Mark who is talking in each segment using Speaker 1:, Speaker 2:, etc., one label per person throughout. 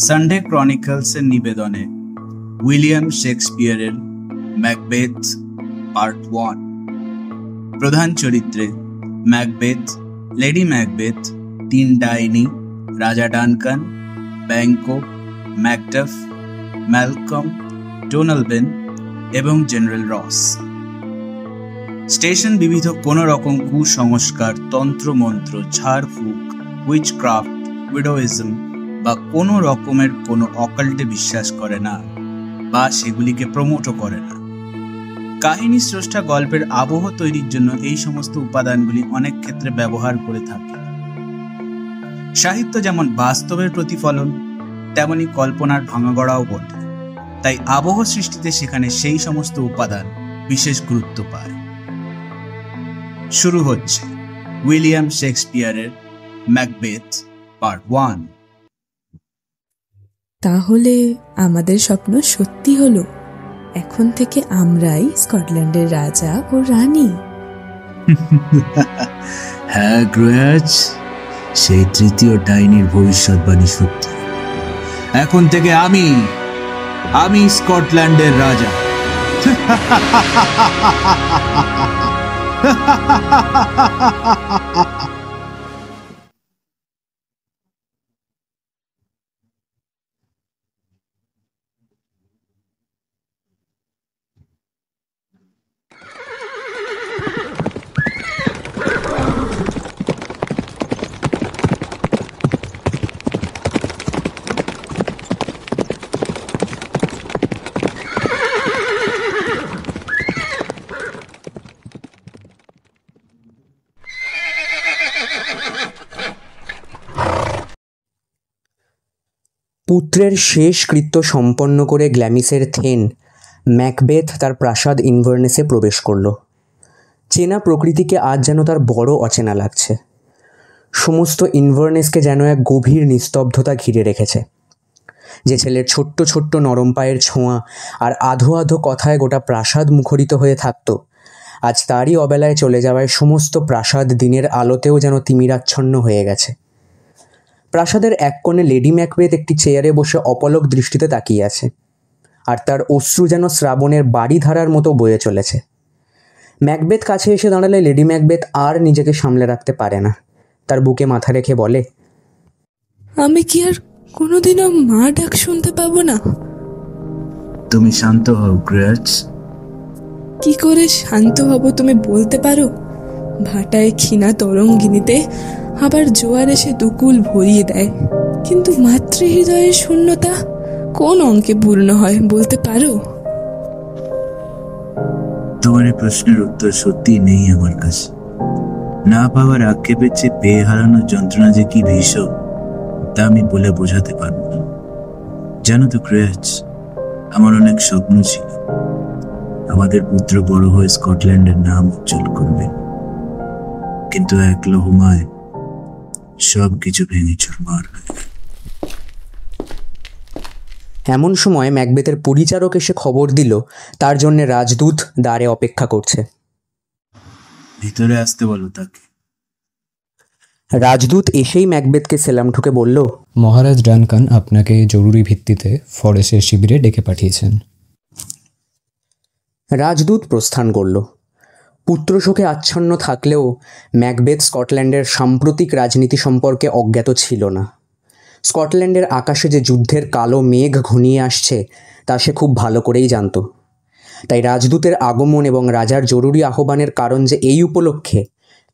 Speaker 1: Sunday ক্রনিকলসের নিবেদনে William শেক্সপিয়ারের ম্যাকবেথ পার্ট 1। প্রধান চরিত্রে ম্যাকবেথ, লেডি ম্যাকবেথ, 3 ডাইনি, রাজা Duncan, Banquo, Macduff, Malcolm, Donalbain এবং জেনারেল রস। স্টেশন বিবিধ কোন রকম কুসংস্কার, তন্ত্রমন্ত্র, ঝাড়ফুঁক, উইচক্রাফট, উইডোইজম বা কোনো রকমের কোনো অকাল্টে বিশ্বাস করে না বা সেগুলিকে প্রমোটও করে না। কাহিনী স্রষ্টা গল্পের আবহ তৈরির জন্য এই সমস্ত উপাদানগুলি অনেক ক্ষেত্রে ব্যবহার করে থাকে। সাহিত্য যেমন বাস্তবের প্রতিফলন, তেমনি কল্পনার ভাঙাগড়াও বটে। তাই আবহ সৃষ্টিতে সেখানে সেই সমস্ত উপাদান বিশেষ গুরুত্ব পায়। শুরু হচ্ছে উইলিয়াম শেক্সপিয়ারের ম্যাকবেথ পার্ট 1।
Speaker 2: তাহলে আমাদের স্বপ্ন সত্যি হলো, এখন থেকে আমরাই স্কটল্যান্ডের রাজা ও রানী।
Speaker 1: হ্যাঁ গ্রয়াজ, সেই তৃতীয় ডাইনির ভবিষ্যৎবাণী সত্যি। এখন থেকে আমি স্কটল্যান্ডের রাজা।
Speaker 3: পুত্রের শেষ কৃত্য সম্পন্ন করে গ্ল্যামিসের থেন ম্যাকবেথ তার প্রাসাদ ইনভার্নেসে প্রবেশ করল। চেনা প্রকৃতিকে আজ যেন তার বড় অচেনা লাগছে। সমস্ত ইনভার্নেসকে যেন এক গভীর নিস্তব্ধতা ঘিরে রেখেছে। যে ছেলের ছোট্ট ছোট্ট নরম পায়ের ছোঁয়া আর আধো আধো কথায় গোটা প্রাসাদ মুখরিত হয়ে থাকত, আজ তারই অবেলায় চলে যাওয়ায় সমস্ত প্রাসাদ দিনের আলোতেও যেন তিমিরাচ্ছন্ন হয়ে গেছে। প্রাসাদের এক কোণে লেডি ম্যাকবেথ একটি চেয়ারে বসে অপলক দৃষ্টিতে তাকিয়ে আছে, আর তার অশ্রু যেন শ্রাবণের বাড়ি ধারার মতো বয়ে চলেছে। ম্যাকবেথ কাছে এসে দাঁড়ালে লেডি ম্যাকবেথ আর নিজেকে সামলে রাখতে পারে না। তার বুকে মাথা রেখে বলে,
Speaker 2: আমি কি আর কোনোদিনও মা ডাক শুনতে পাবো না?
Speaker 1: তুমি শান্ত হও গ্রয়াজ।
Speaker 2: কি করে শান্ত হব তুমি বলতে পারো? ভাটায় ক্ষীণা তরঙ্গিনীতে আবার জোয়ার এসে দুকুল ভরিয়ে দেয়, কিন্তু মাতৃহৃদয়ের শূন্যতা কোন অঙ্কে পূর্ণ হয় বলতে পারো?
Speaker 1: তোমার এই প্রশ্নের উত্তর সত্যি নেই আমার কাছে। না পাওয়ার আক্ষেপের চেয়ে পেয়ে হারানোর যন্ত্রণা যে কি ভীষণ, তা আমি বলে বোঝাতে পারবো না। জানো তো গ্রয়াজ, আমার অনেক স্বপ্ন ছিল আমাদের পুত্র বড় হয়ে স্কটল্যান্ডের নাম উজ্জ্বল করবে, কিন্তু এক লহমায় সব কিছু ভেঙে চুরমার হয়ে গেল।
Speaker 3: এমন সময় ম্যাকবেথের পরিচারক এসে খবর দিল তার জন্য রাজদূত দ্বারে অপেক্ষা করছে।
Speaker 1: ভিতরে আসতে বলো তাকে।
Speaker 3: রাজদূত এসেই ম্যাকবেথকে সেলাম ঠুকে বলল,
Speaker 4: মহারাজ ডানকান আপনাকে জরুরি ভিত্তিতে ফরেস্টের শিবিরে ডেকে পাঠিয়েছেন।
Speaker 3: রাজদূত প্রস্থান করল। পুত্রশোকে আচ্ছন্ন থাকলেও ম্যাকবেথ স্কটল্যান্ডের সাম্প্রতিক রাজনীতি সম্পর্কে অজ্ঞাত ছিল না। স্কটল্যান্ডের আকাশে যে যুদ্ধের কালো মেঘ ঘনিয়ে আসছে তা সে খুব ভালো করেই জানত। তাই রাজদূতের আগমন এবং রাজার জরুরি আহ্বানের কারণ যে এই উপলক্ষে,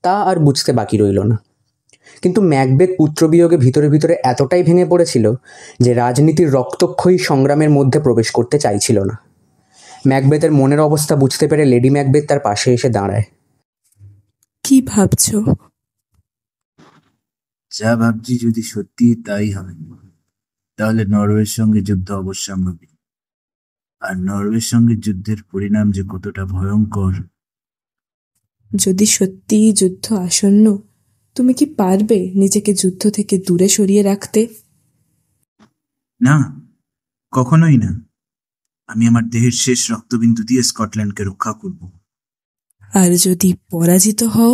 Speaker 3: তা আর বুঝতে বাকি রইল না। কিন্তু ম্যাকবেথ পুত্রবিয়োগে ভিতরে ভিতরে এতটাই ভেঙে পড়েছিল যে রাজনীতির রক্তক্ষয়ী সংগ্রামের মধ্যে প্রবেশ করতে চাইছিল না। ম্যাকবেথের মনের অবস্থা বুঝতে পেরে লেডি ম্যাকবেথ তার পাশে এসে দাঁড়ায়।
Speaker 2: কি ভাবছো?
Speaker 1: যা ভাবছি যদি সত্যি তাই হয়, তাহলে নরওয়ের সঙ্গে যুদ্ধ অবশ্যম্ভাবী। আর নরওয়ের সঙ্গে যুদ্ধের পরিণাম যে কতটা ভয়ঙ্কর।
Speaker 2: যদি সত্যি যুদ্ধ আসন্ন, তুমি কি পারবে নিজেকে যুদ্ধ থেকে দূরে সরিয়ে রাখতে?
Speaker 1: না, কখনোই না। আমি আমার দেহের শেষ রক্তবিন্দু দিয়ে স্কটল্যান্ডকে রক্ষা করব।
Speaker 2: আর যদি পরাজিত হও?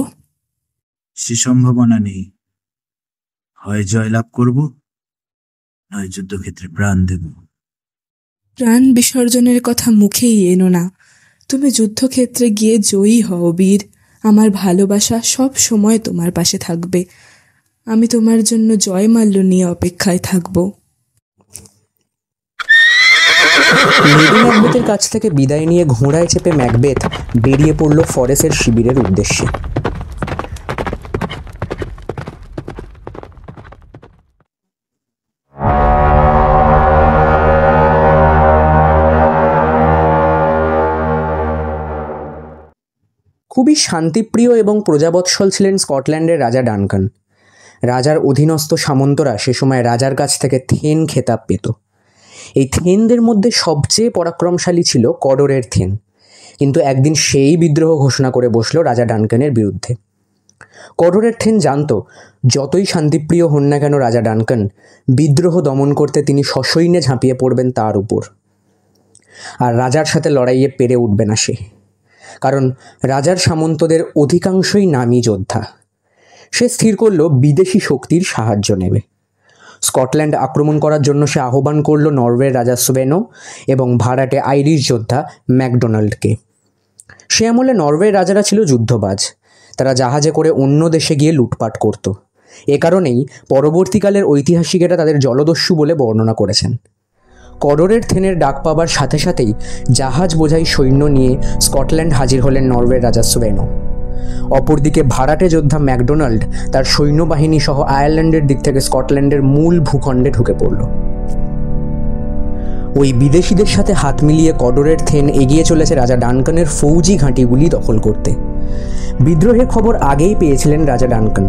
Speaker 1: সে সম্ভাবনা নেই। হয় জয়লাভ করব, নয় যুদ্ধক্ষেত্রে প্রাণ দেব।
Speaker 2: প্রাণ বিসর্জনের কথা মুখেই এনো না। তুমি যুদ্ধক্ষেত্রে গিয়ে জয়ী হও বীর। আমার ভালোবাসা সব সময় তোমার পাশে থাকবে। আমি তোমার জন্য জয়মাল্য নিয়ে অপেক্ষায় থাকব।
Speaker 3: লেডি ম্যাকবেথের কাছ থেকে বিদায় নিয়ে ঘোড়ায় চেপে ম্যাকবেথ বেরিয়ে পড়ল ফরেসের শিবিরের উদ্দেশ্যে। খুবই শান্তিপ্রিয় এবং প্রজাবৎসল ছিলেন স্কটল্যান্ডের রাজা ডানকান। রাজার অধীনস্থ সামন্তরা সে সময় রাজার কাছ থেকে থেন খেতাব পেত। এই থেনদের মধ্যে সবচেয়ে পরাক্রমশালী ছিল কডরের থেন, কিন্তু একদিন সেই বিদ্রোহ ঘোষণা করে বসল রাজা ডানকানের বিরুদ্ধে। কডরের থেন জানত, যতই শান্তিপ্রিয় হন না কেন রাজা ডানকান, বিদ্রোহ দমন করতে তিনি সসৈন্যে ঝাঁপিয়ে পড়বেন তার উপর, আর রাজার সাথে লড়াইয়ে পেরে উঠবে না সে, কারণ রাজার সামন্তদের অধিকাংশই নামী যোদ্ধা। সে স্থির করল বিদেশি শক্তির সাহায্য নেবে। স্কটল্যান্ড আক্রমণ করার জন্য সে আহ্বান করল নরওয়ের রাজা সোভেনো এবং ভাড়াটে আইরিশ যোদ্ধা ম্যাকডোনাল্ডকে। সে আমলে নরওয়ের রাজারা ছিল যুদ্ধবাজ। তারা জাহাজে করে অন্য দেশে গিয়ে লুটপাট করত। এ কারণেই পরবর্তীকালের ঐতিহাসিকেরা তাদের জলদস্যু বলে বর্ণনা করেছেন। কডরের থেনের ডাক পাবার সাথে সাথেই জাহাজ বোঝাই সৈন্য নিয়ে স্কটল্যান্ড হাজির হলেন নরওয়ের রাজা সোভেনো। অপরদিকে ভাড়াটে যোদ্ধা ম্যাকডোনাল্ড তার সৈন্যবাহিনী সহ আয়ারল্যান্ডের দিক থেকে স্কটল্যান্ডের মূল ভূখণ্ডে ঢুকে পড়ল। ওই বিদেশিদের সাথে হাত মিলিয়ে কডরের থেন এগিয়ে চলেছে রাজা ডানকানের ফৌজি ঘাঁটিগুলি দখল করতে। বিদ্রোহের খবর আগেই পেয়েছিলেন রাজা ডানকান।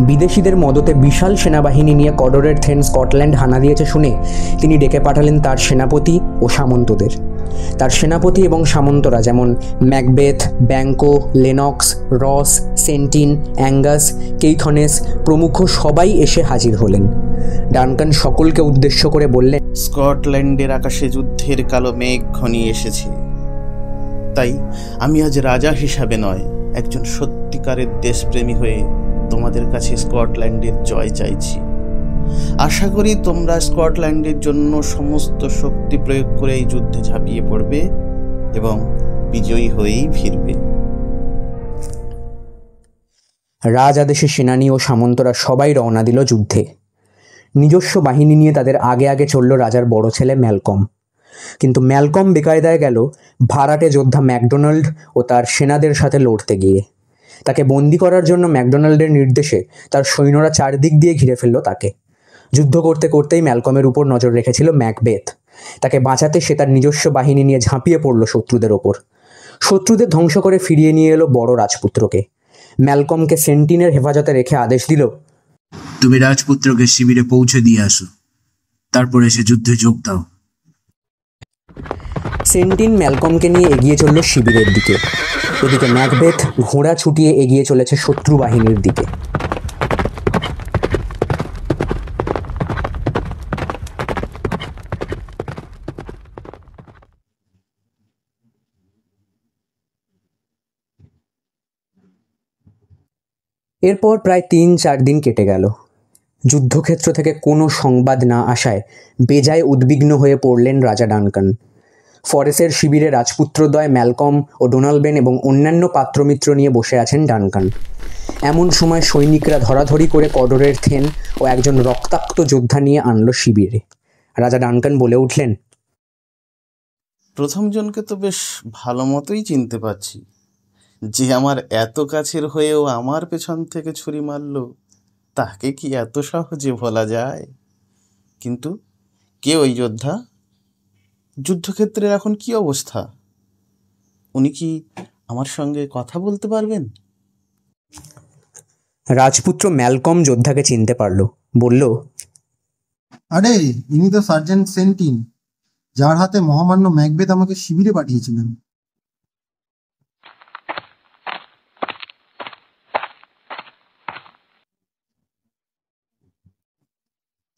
Speaker 3: বিদেশিদের মদতে বিশাল সেনাবাহিনী নিয়ে কডরের থেন স্কটল্যান্ড হানা দিয়েছে শুনে তিনি ডেকে পাঠালেন তার সেনাপতি ও সামন্তদের। তার সেনাপতি এবং সামন্তরা যেমন ম্যাকবেথ, ব্যাঙ্কো, লেনক্স, রস, সেন্টিন, অ্যাঙ্গাস, কেইথনেস প্রমুখ সবাই এসে হাজির হলেন। ডানকান সকলকে উদ্দেশ্য করে বললেন,
Speaker 5: স্কটল্যান্ডের আকাশে যুদ্ধের কালো মেঘ ঘনিয়ে এসেছে। তাই আমি আজ রাজা হিসাবে নয়, একজন সত্যিকারের দেশপ্রেমী হয়ে তোমাদের কাছে স্কটল্যান্ডের জয় চাইছি। আশা করি তোমরা স্কটল্যান্ডের জন্য সমস্ত শক্তি প্রয়োগ করে এই যুদ্ধে ঝাঁপিয়ে পড়বে এবং বিজয়ী হয়েই ফিরবে।
Speaker 3: রাজ আদেশে সেনানী ও সামন্তরা সবাই রওনা দিল যুদ্ধে। নিজস্ব বাহিনী নিয়ে তাদের আগে আগে চলল রাজার বড় ছেলে ম্যালকম। কিন্তু ম্যালকম বেকায়দায় গেল ভাড়াটে যোদ্ধা ম্যাকডোনাল্ড ও তার সেনাদের সাথে লড়তে গিয়ে। তাকে বন্দি করার জন্য ম্যাকডোনাল্ডের নির্দেশে তার সৈন্যরা চারদিক দিয়ে ঘিরে ফেলল তাকে। যুদ্ধ করতে করতেই ম্যালকমের উপর নজর রেখেছিল ম্যাকবেথ। তাকে বাঁচাতে সে তার নিজস্ব বাহিনী নিয়ে ঝাঁপিয়ে পড়ল শত্রুদের ওপর। শত্রুদের ধ্বংস করে ফিরিয়ে নিয়ে এলো বড় রাজপুত্রকে। ম্যালকমকে সেন্টিনের হেফাজতে রেখে আদেশ দিল,
Speaker 1: তুমি রাজপুত্রকে শিবিরে পৌঁছে দিয়ে আসো, তারপর এসে যুদ্ধে যোগ দাও।
Speaker 3: সেন্টিন ম্যালকমকে নিয়ে এগিয়ে চলল শিবিরের দিকে। এদিকে ম্যাকবেথ ঘোড়া ছুটিয়ে এগিয়ে চলেছে শত্রু বাহিনীর দিকে। এরপর প্রায় ৩-৪ দিন কেটে গেল। যুদ্ধক্ষেত্র থেকে কোনো সংবাদ না আসায় বেজায় উদ্বিগ্ন হয়ে পড়লেন রাজা ডানকান। ফরেসের শিবিরে রাজপুত্রদ্বয় ম্যালকম ও ডোনাল্ডবেন এবং অন্যান্য পাত্রমিত্র নিয়ে বসে আছেন ডানকান। এমন সময় সৈনিকরা ধরাধরি করে কডরের থেন ও একজন রক্তাক্ত যোদ্ধা নিয়ে আনলো শিবিরে। রাজা ডানকান বলে উঠলেন,
Speaker 5: প্রথম জনকে তো বেশ ভালো মতোই চিনতে পারছি। যে আমার এত কাছের হয়েও আমার পেছন থেকে ছুরি মারল, তাকে কি এত সহজে ভোলা যায়? কিন্তু কে ওই যোদ্ধা? যুদ্ধক্ষেত্রের এখন কি অবস্থা? উনি কি আমার সঙ্গে কথা বলতে পারবেন?
Speaker 3: রাজপুত্র ম্যালকম যোদ্ধাকে চিনতে পারল। বলল,
Speaker 6: আরে ইনি তো সার্জেন্ট সেন্টিন, যার হাতে মহামান্য ম্যাকবেথ আমাকে শিবিরে পাঠিয়েছিলেন।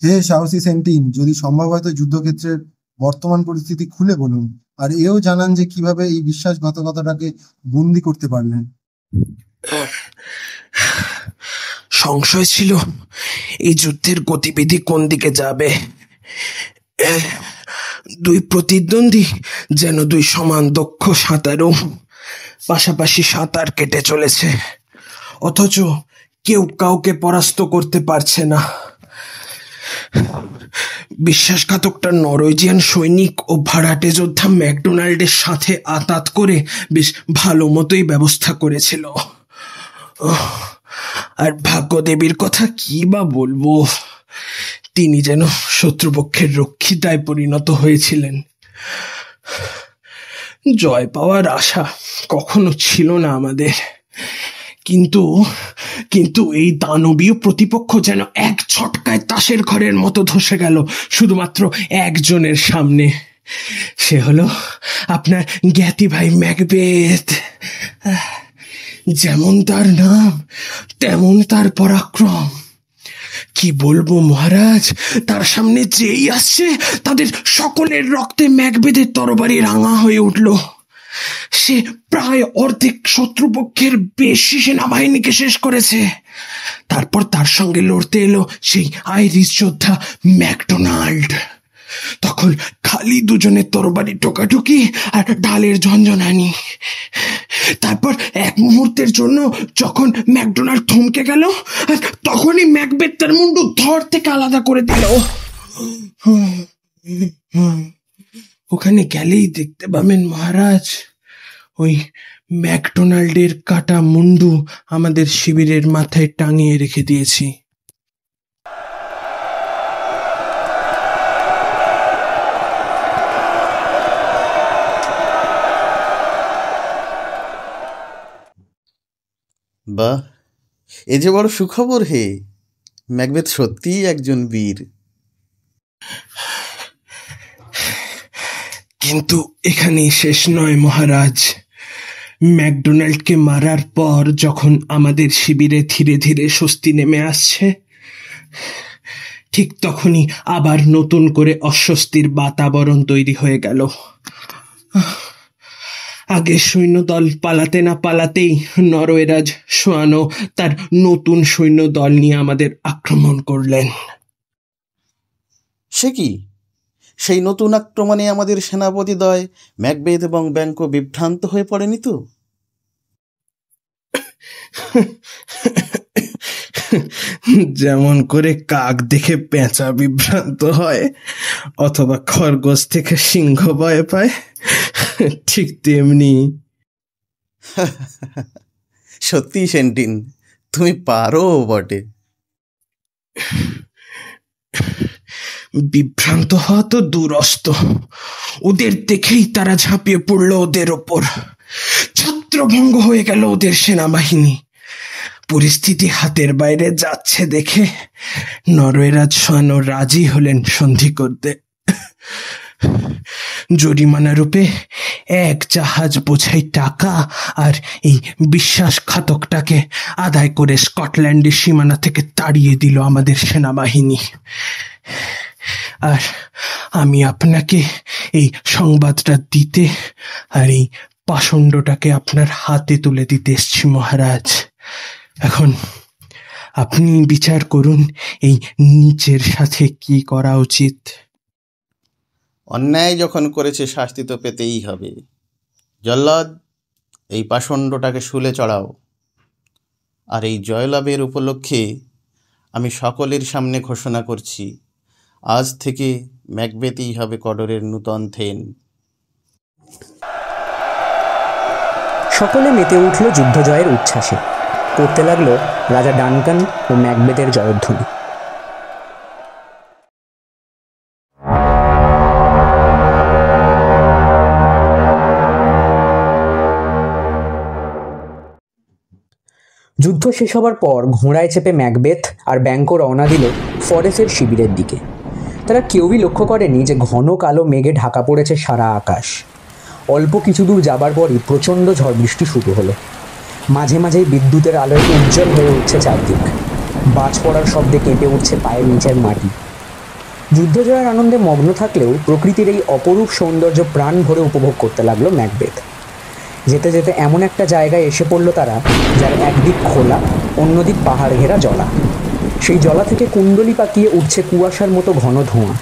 Speaker 6: হে সাহসী সেন্টিন, যদি সম্ভব হয় তো যুদ্ধক্ষেত্রের বর্তমান পরিস্থিতি খুলে বলুন, আর এও জানান যে কিভাবে এই বিশ্বাসঘাতকতাটাকে বন্দি করতে পারলেন।
Speaker 7: সংশয় ছিল এই যুদ্ধের গতিবিধি কোন দিকে যাবে, দুই প্রতিদ্বন্দ্বী যেন দুই সমান দক্ষ সাঁতারু, পাশাপাশি সাঁতার কেটে চলেছে, অথচ কেউ কাউকে পরাস্ত করতে পারছে না। বিশ্বাসঘাতকটা নরওয়েজিয়ান সৈনিক ও ভাড়াটে যোদ্ধা ম্যাকডোনাল্ডের সাথে আঁতাত করে বেশ ভালো মতোই ব্যবস্থা করেছিল। আর ভাগ্যদেবীর কথা কি বা বলবো, তিনি যেন শত্রুপক্ষের রক্ষিতায় পরিণত হয়েছিলেন। জয় পাওয়ার আশা কখনো ছিল না আমাদের, কিন্তু এই দানবীয় প্রতিপক্ষ যেন এক ছটকায় তাসের ঘরের মতো ধসে গেল শুধুমাত্র একজনের সামনে। সে হলো আপনার জ্ঞাতি ভাই ম্যাকবেথ। যেমন তার নাম তেমন তার পরাক্রম। কি বলবো মহারাজ, তার সামনে যেই আসছে তাদের সকলের রক্তে ম্যাকবেথের তরবারি রাঙা হয়ে উঠল। সে প্রায় অর্ধেক শত্রুপক্ষের বেশি সেনাবাহিনীকে শেষ করেছে। তারপর তার সঙ্গে লড়তে এলো সেই আইরিশ যোদ্ধা ম্যাকডোনাল্ড। তখন খালি দুজনের তরবারি টোকাটুকি আর ঢালের ঝঞ্ঝনানি। তারপর এক মুহূর্তের জন্য যখন ম্যাকডোনাল্ড থমকে গেল, তখনই ম্যাকবেথ তার মুন্ডু ধর থেকে আলাদা করে দিল। ওখানে গেলেই দেখতে পাবেন মহারাজ, ওই ম্যাকডোনাল্ডের কাটা মুন্ডু আমাদের শিবিরের মাথায় টাঙিয়ে রেখে দিয়েছি।
Speaker 5: বাহ, এ যে বড় সুখবর হে! ম্যাকবেথ সত্যিই একজন বীর।
Speaker 7: কিন্তু এখানেই শেষ নয় মহারাজ। ম্যাকডোনাল্ডকে মারার পর যখন আমাদের শিবিরে ধীরে ধীরে স্বস্তি নেমে আসছে, ঠিক তখনই আবার নতুন করে অস্বস্তির বাতাবরণ তৈরি হয়ে গেল। আগে সৈন্যদল পালাতে না পালাতেই নরওয়েরাজ সোয়ানো তার নতুন সৈন্যদল নিয়ে আমাদের আক্রমণ করলেন।
Speaker 5: সে কি? সেই নতুন আক্রমণে আমাদের সেনাপতিদ্বয় ম্যাকবেথ এবং ব্যাংকো বিভ্রান্ত হয়ে পড়েনি তো?
Speaker 7: যেমন করে কাক দেখে পেঁচা বিভ্রান্ত হয় অথবা খরগোশ থেকে সিংহ ভয় পায়, ঠিক তেমনি।
Speaker 5: সত্যি সেন্টিন, তুমি পারো বটে।
Speaker 7: বিভ্রান্ত হওয়া তো দুরস্ত, ওদের দেখেই তারা ঝাঁপিয়ে পড়ল ওদের ওপর। ছত্রভঙ্গ হয়ে গেল ওদের সেনাবাহিনী। পরিস্থিতি হাতের বাইরে যাচ্ছে দেখে নরওয়েরাজ সোয়ানো রাজি হলেন সন্ধি করতে। জরিমানা রূপে এক জাহাজ বোঝাই টাকা আর এই বিশ্বাসঘাতকটাকে আদায় করে স্কটল্যান্ডের সীমানা থেকে তাড়িয়ে দিল আমাদের সেনাবাহিনী। আর আমি আপনাকে এই সংবাদটা দিতে আর এই পাষণ্ডটাকে আপনার হাতে তুলে দিতে এসছি মহারাজ। এখন আপনি বিচার করুন এই নীচের সাথে কি করা উচিত।
Speaker 5: অন্যায় যখন করেছে শাস্তি তো পেতেই হবে। জল্লাদ, এই পাষণ্ডটাকে শুলে চড়াও। আর এই জয়লাভের উপলক্ষে আমি সকলের সামনে ঘোষণা করছি, আজ থেকে ম্যাকবেথই হবে কডরের নূতন থেন।
Speaker 3: সকলে মেতে উঠল যুদ্ধজয়ের উচ্ছ্বাসে। করতে লাগলো রাজা ডানকান ও ম্যাকবেথের জয়ধ্বনি। যুদ্ধ শেষ হবার পর ঘোড়ায় চেপে ম্যাকবেথ আর ব্যাংকো রওনা দিল ফরেসের শিবিরের দিকে। তারা কেউই লক্ষ্য করেনি যে ঘন কালো মেঘে ঢাকা পড়েছে সারা আকাশ। অল্প কিছু দূর যাবার পরই প্রচণ্ড ঝড় বৃষ্টি শুরু হলো। মাঝে মাঝেই বিদ্যুতের আলোয় উজ্জ্বল হয়ে উঠছে চারদিক। বাজ পড়ার শব্দে কেঁপে উঠছে পায়ের নিচের মাটি। যুদ্ধ জয়ের আনন্দে মগ্ন থাকলেও প্রকৃতির এই অপরূপ সৌন্দর্য প্রাণ ভরে উপভোগ করতে লাগলো ম্যাকবেথ। যেতে যেতে এমন একটা জায়গায় এসে পড়ল তারা, যার একদিক খোলা, অন্যদিক পাহাড় ঘেরা জলা। সেই জলা থেকে কুণ্ডলি পাকিয়ে উঠছে কুয়াশার মতো ঘন ধোঁয়া।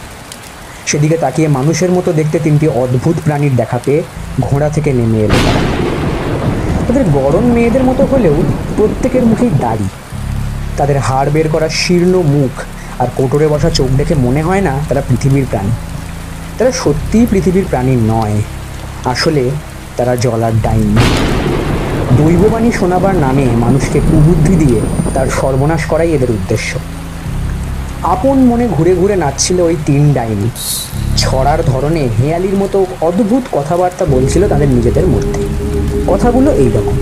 Speaker 3: সেদিকে তাকিয়ে মানুষের মতো দেখতে তিনটি অদ্ভুত প্রাণীর দেখা পেয়ে ঘোড়া থেকে নেমে এলো তারা। তাদের গরম মেয়েদের মতো হলেও প্রত্যেকের মুখেই দাড়ি, তাদের হাড় বের করা শীর্ণ মুখ আর কোটরে বসা চোখ দেখে মনে হয় না তারা পৃথিবীর প্রাণী। তারা সত্যিই পৃথিবীর প্রাণী নয়, আসলে তারা জলার ডাইনি। দৈববাণী শোনাবার নামে মানুষকে কুবুদ্ধি দিয়ে তার সর্বনাশ করাই এদের উদ্দেশ্য। আপন মনে ঘুরে ঘুরে নাচছিল ওই তিন ডাইনি। ছড়ার ধরনে হেয়ালির মতো অদ্ভুত কথাবার্তা বলছিল তাদের নিজেদের মধ্যে। কথাগুলো এইরকম: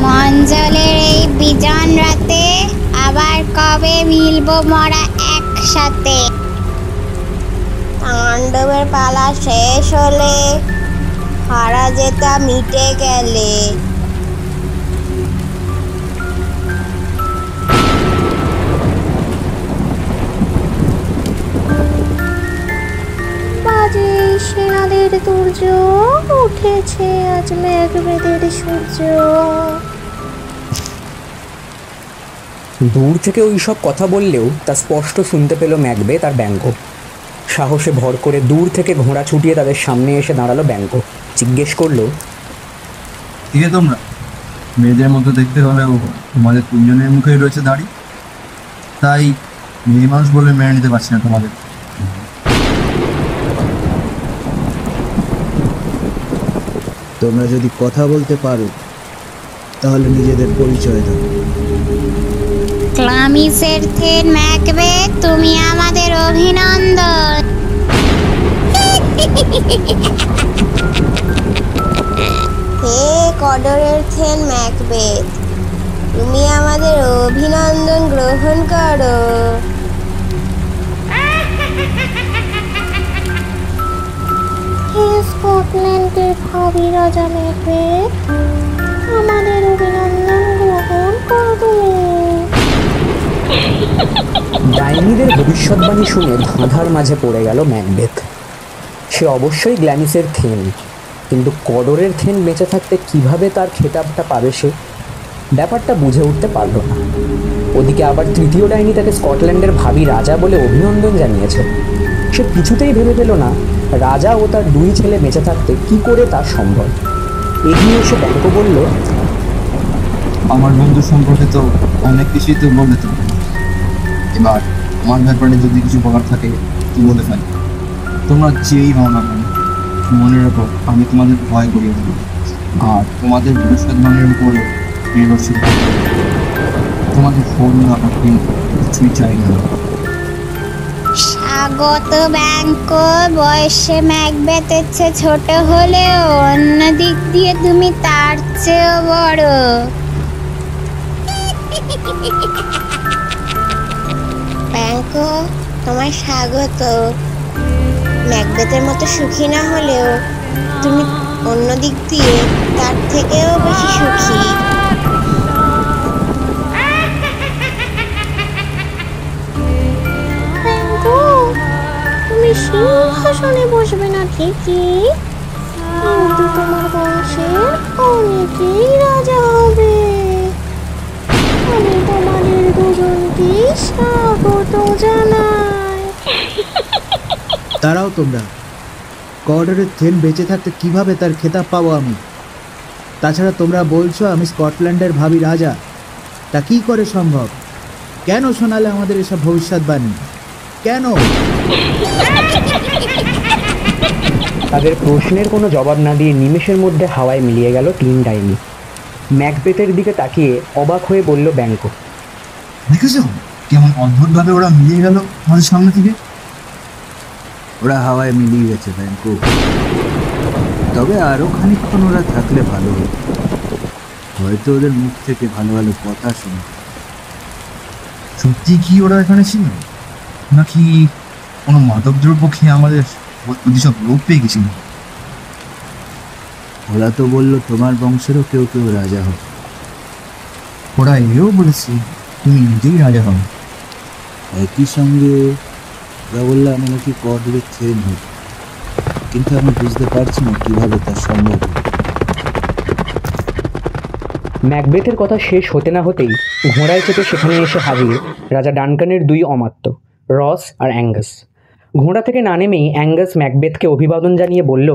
Speaker 8: মঞ্জলের এই বিজন রাতে আবার কবে মিলবো মরা একসাথে? তাণ্ডবের পালা শেষ হলে, হারা যেটা মিটে গেলে, বাজে সেনাদের দুর্য উঠেছে আজ মেঘবেদের সূর্য।
Speaker 3: দূর থেকে ওই সব কথা বললেও তা স্পষ্ট শুনতে পেল ম্যাকবেথ আর ব্যঙ্গ। সাহসে ভর করে দূর থেকে ঘোড়া ছুটিয়ে তাদের সামনে এসে দাঁড়ালো ব্যঙ্গ। জিজ্ঞেস করলো,
Speaker 9: ঠিক আছে, তোমরা মেয়েদের মতো দেখতে হলেও তোমাদের তিনজনের মুখেই রয়েছে দাড়ি, তাই মেয়ে মানুষ বলে মেনে নিতে পারছি না তোমাদের।
Speaker 10: তোমরা যদি কথা বলতে পারো তাহলে নিজেদের পরিচয় দাও।
Speaker 8: ক্লামিসের থেন ম্যাকবেথ, তুমি আমাদের অভিনন্দন। হে কডরের থেন ম্যাকবেথ, তুমি আমাদের অভিনন্দন গ্রহণ করো। হে স্কটল্যান্ডের ভাবি রাজা ম্যাকবেথ, আমাদের অভিনন্দন গ্রহণ করো তুমি।
Speaker 3: ডাইনিদের ভবিষ্যৎবাণী শুনে ধাঁধার মাঝে পড়ে গেল ম্যাকবেথ। সে অবশ্যই গ্ল্যামিসের থেন, কিন্তু কডরের থেন বেঁচে থাকতে কিভাবে তার খেতাবটা পাবে সে ব্যাপারটা বুঝে উঠতে পারল না। ওদিকে আবার তৃতীয় ডাইনি তাকে স্কটল্যান্ডের ভাবি রাজা বলে অভিনন্দন জানিয়েছে। সে কিছুতেই ভেবে পেল না রাজা ও তার দুই ছেলে বেঁচে থাকতে কি করে তার সম্ভব। এগিয়ে এসে ব্যঙ্গ বলল,
Speaker 9: আমার বন্ধু সম্পর্কে তো অনেক কিছুই তো বললে তো, এবার আমার ব্যাপারে যদি কিছু বলার থাকে তুই বলে ফেল। তোমরা যেই হও না কেন, মনে রাখো আমি তোমাদের ভয় করিয়ে দেবো, আর তোমাদের ভবিষ্যৎবাণীর উপর নির্ভরশীল। তোমাদের ফোন না কিছুই চাই না।
Speaker 8: স্বাগত ব্যঙ্গ, বয়সে ম্যাকবেথের চেয়ে ছোট হলেও অন্য দিক দিয়ে তুমি তার চেয়েও বড়। ব্যঙ্গ, তোমার স্বাগত। ম্যাকবেথের মতো সুখী না হলেও তুমি অন্য দিক দিয়ে তার থেকেও বেশি সুখী। তুমি সিংহাসনে বসবে না ঠিকই, কিন্তু তোমার বংশের অনেকেই রাজা হবে। আমি তোমাদের দুজনকে স্বাগত জানাই।
Speaker 10: তারাও তোমরা, কডরের থেন বেঁচে থাকতে কিভাবে তার খেতাব পাবো আমি? তাছাড়া তোমরা বলছো আমি স্কটল্যান্ডের ভাবি রাজা, তা কি করে সম্ভব? কেন শোনালে আমাদের এসব ভবিষ্যৎবাণী? কেন?
Speaker 3: তাদের প্রশ্নের কোনো জবাব না দিয়ে নিমেষের মধ্যে হাওয়ায় মিলিয়ে গেল তিন ডাইনি। ম্যাকবেথের দিকে তাকিয়ে অবাক হয়ে বলল ব্যঙ্গ,
Speaker 9: দেখেছো কেমন অদ্ভুতভাবে ওরা মিলিয়ে গেল আমাদের সামনে থেকে?
Speaker 10: ওরা হাওয়ায় মিলিয়ে গেছে ব্যাংক, তবে আরও খানিকক্ষণ ওরা থাকলে ভালো হতো। হয়তো ওদের মুখ থেকে ভালো ভালো কথা শুনে।
Speaker 9: সত্যি কি ওরা এখানে ছিল, নাকি কোনো মাদকদ্রব্য খেয়ে আমাদের প্রতি সব লোভ পেয়ে গেছিল?
Speaker 10: ওরা তো বললো তোমার বংশেরও কেউ কেউ রাজা হবে।
Speaker 9: ওরা এও বলেছে তুমি নিজেই রাজা হবে।
Speaker 10: একই সঙ্গে ওরা বললো আমি নাকি কডরের থেন হই, কিন্তু আমি বুঝতে পারছি না কিভাবে তা সম্ভব।
Speaker 3: ম্যাকবেথের কথা শেষ হতে না হতেই ঘোড়ায় চেপে সেখানে এসে হাজির রাজা ডানকানের দুই অমাত্য, রস আর অ্যাঙ্গাস। ঘোড়া থেকে না নেমেই অ্যাঙ্গাস ম্যাকবেথকে অভিবাদন জানিয়ে বলল,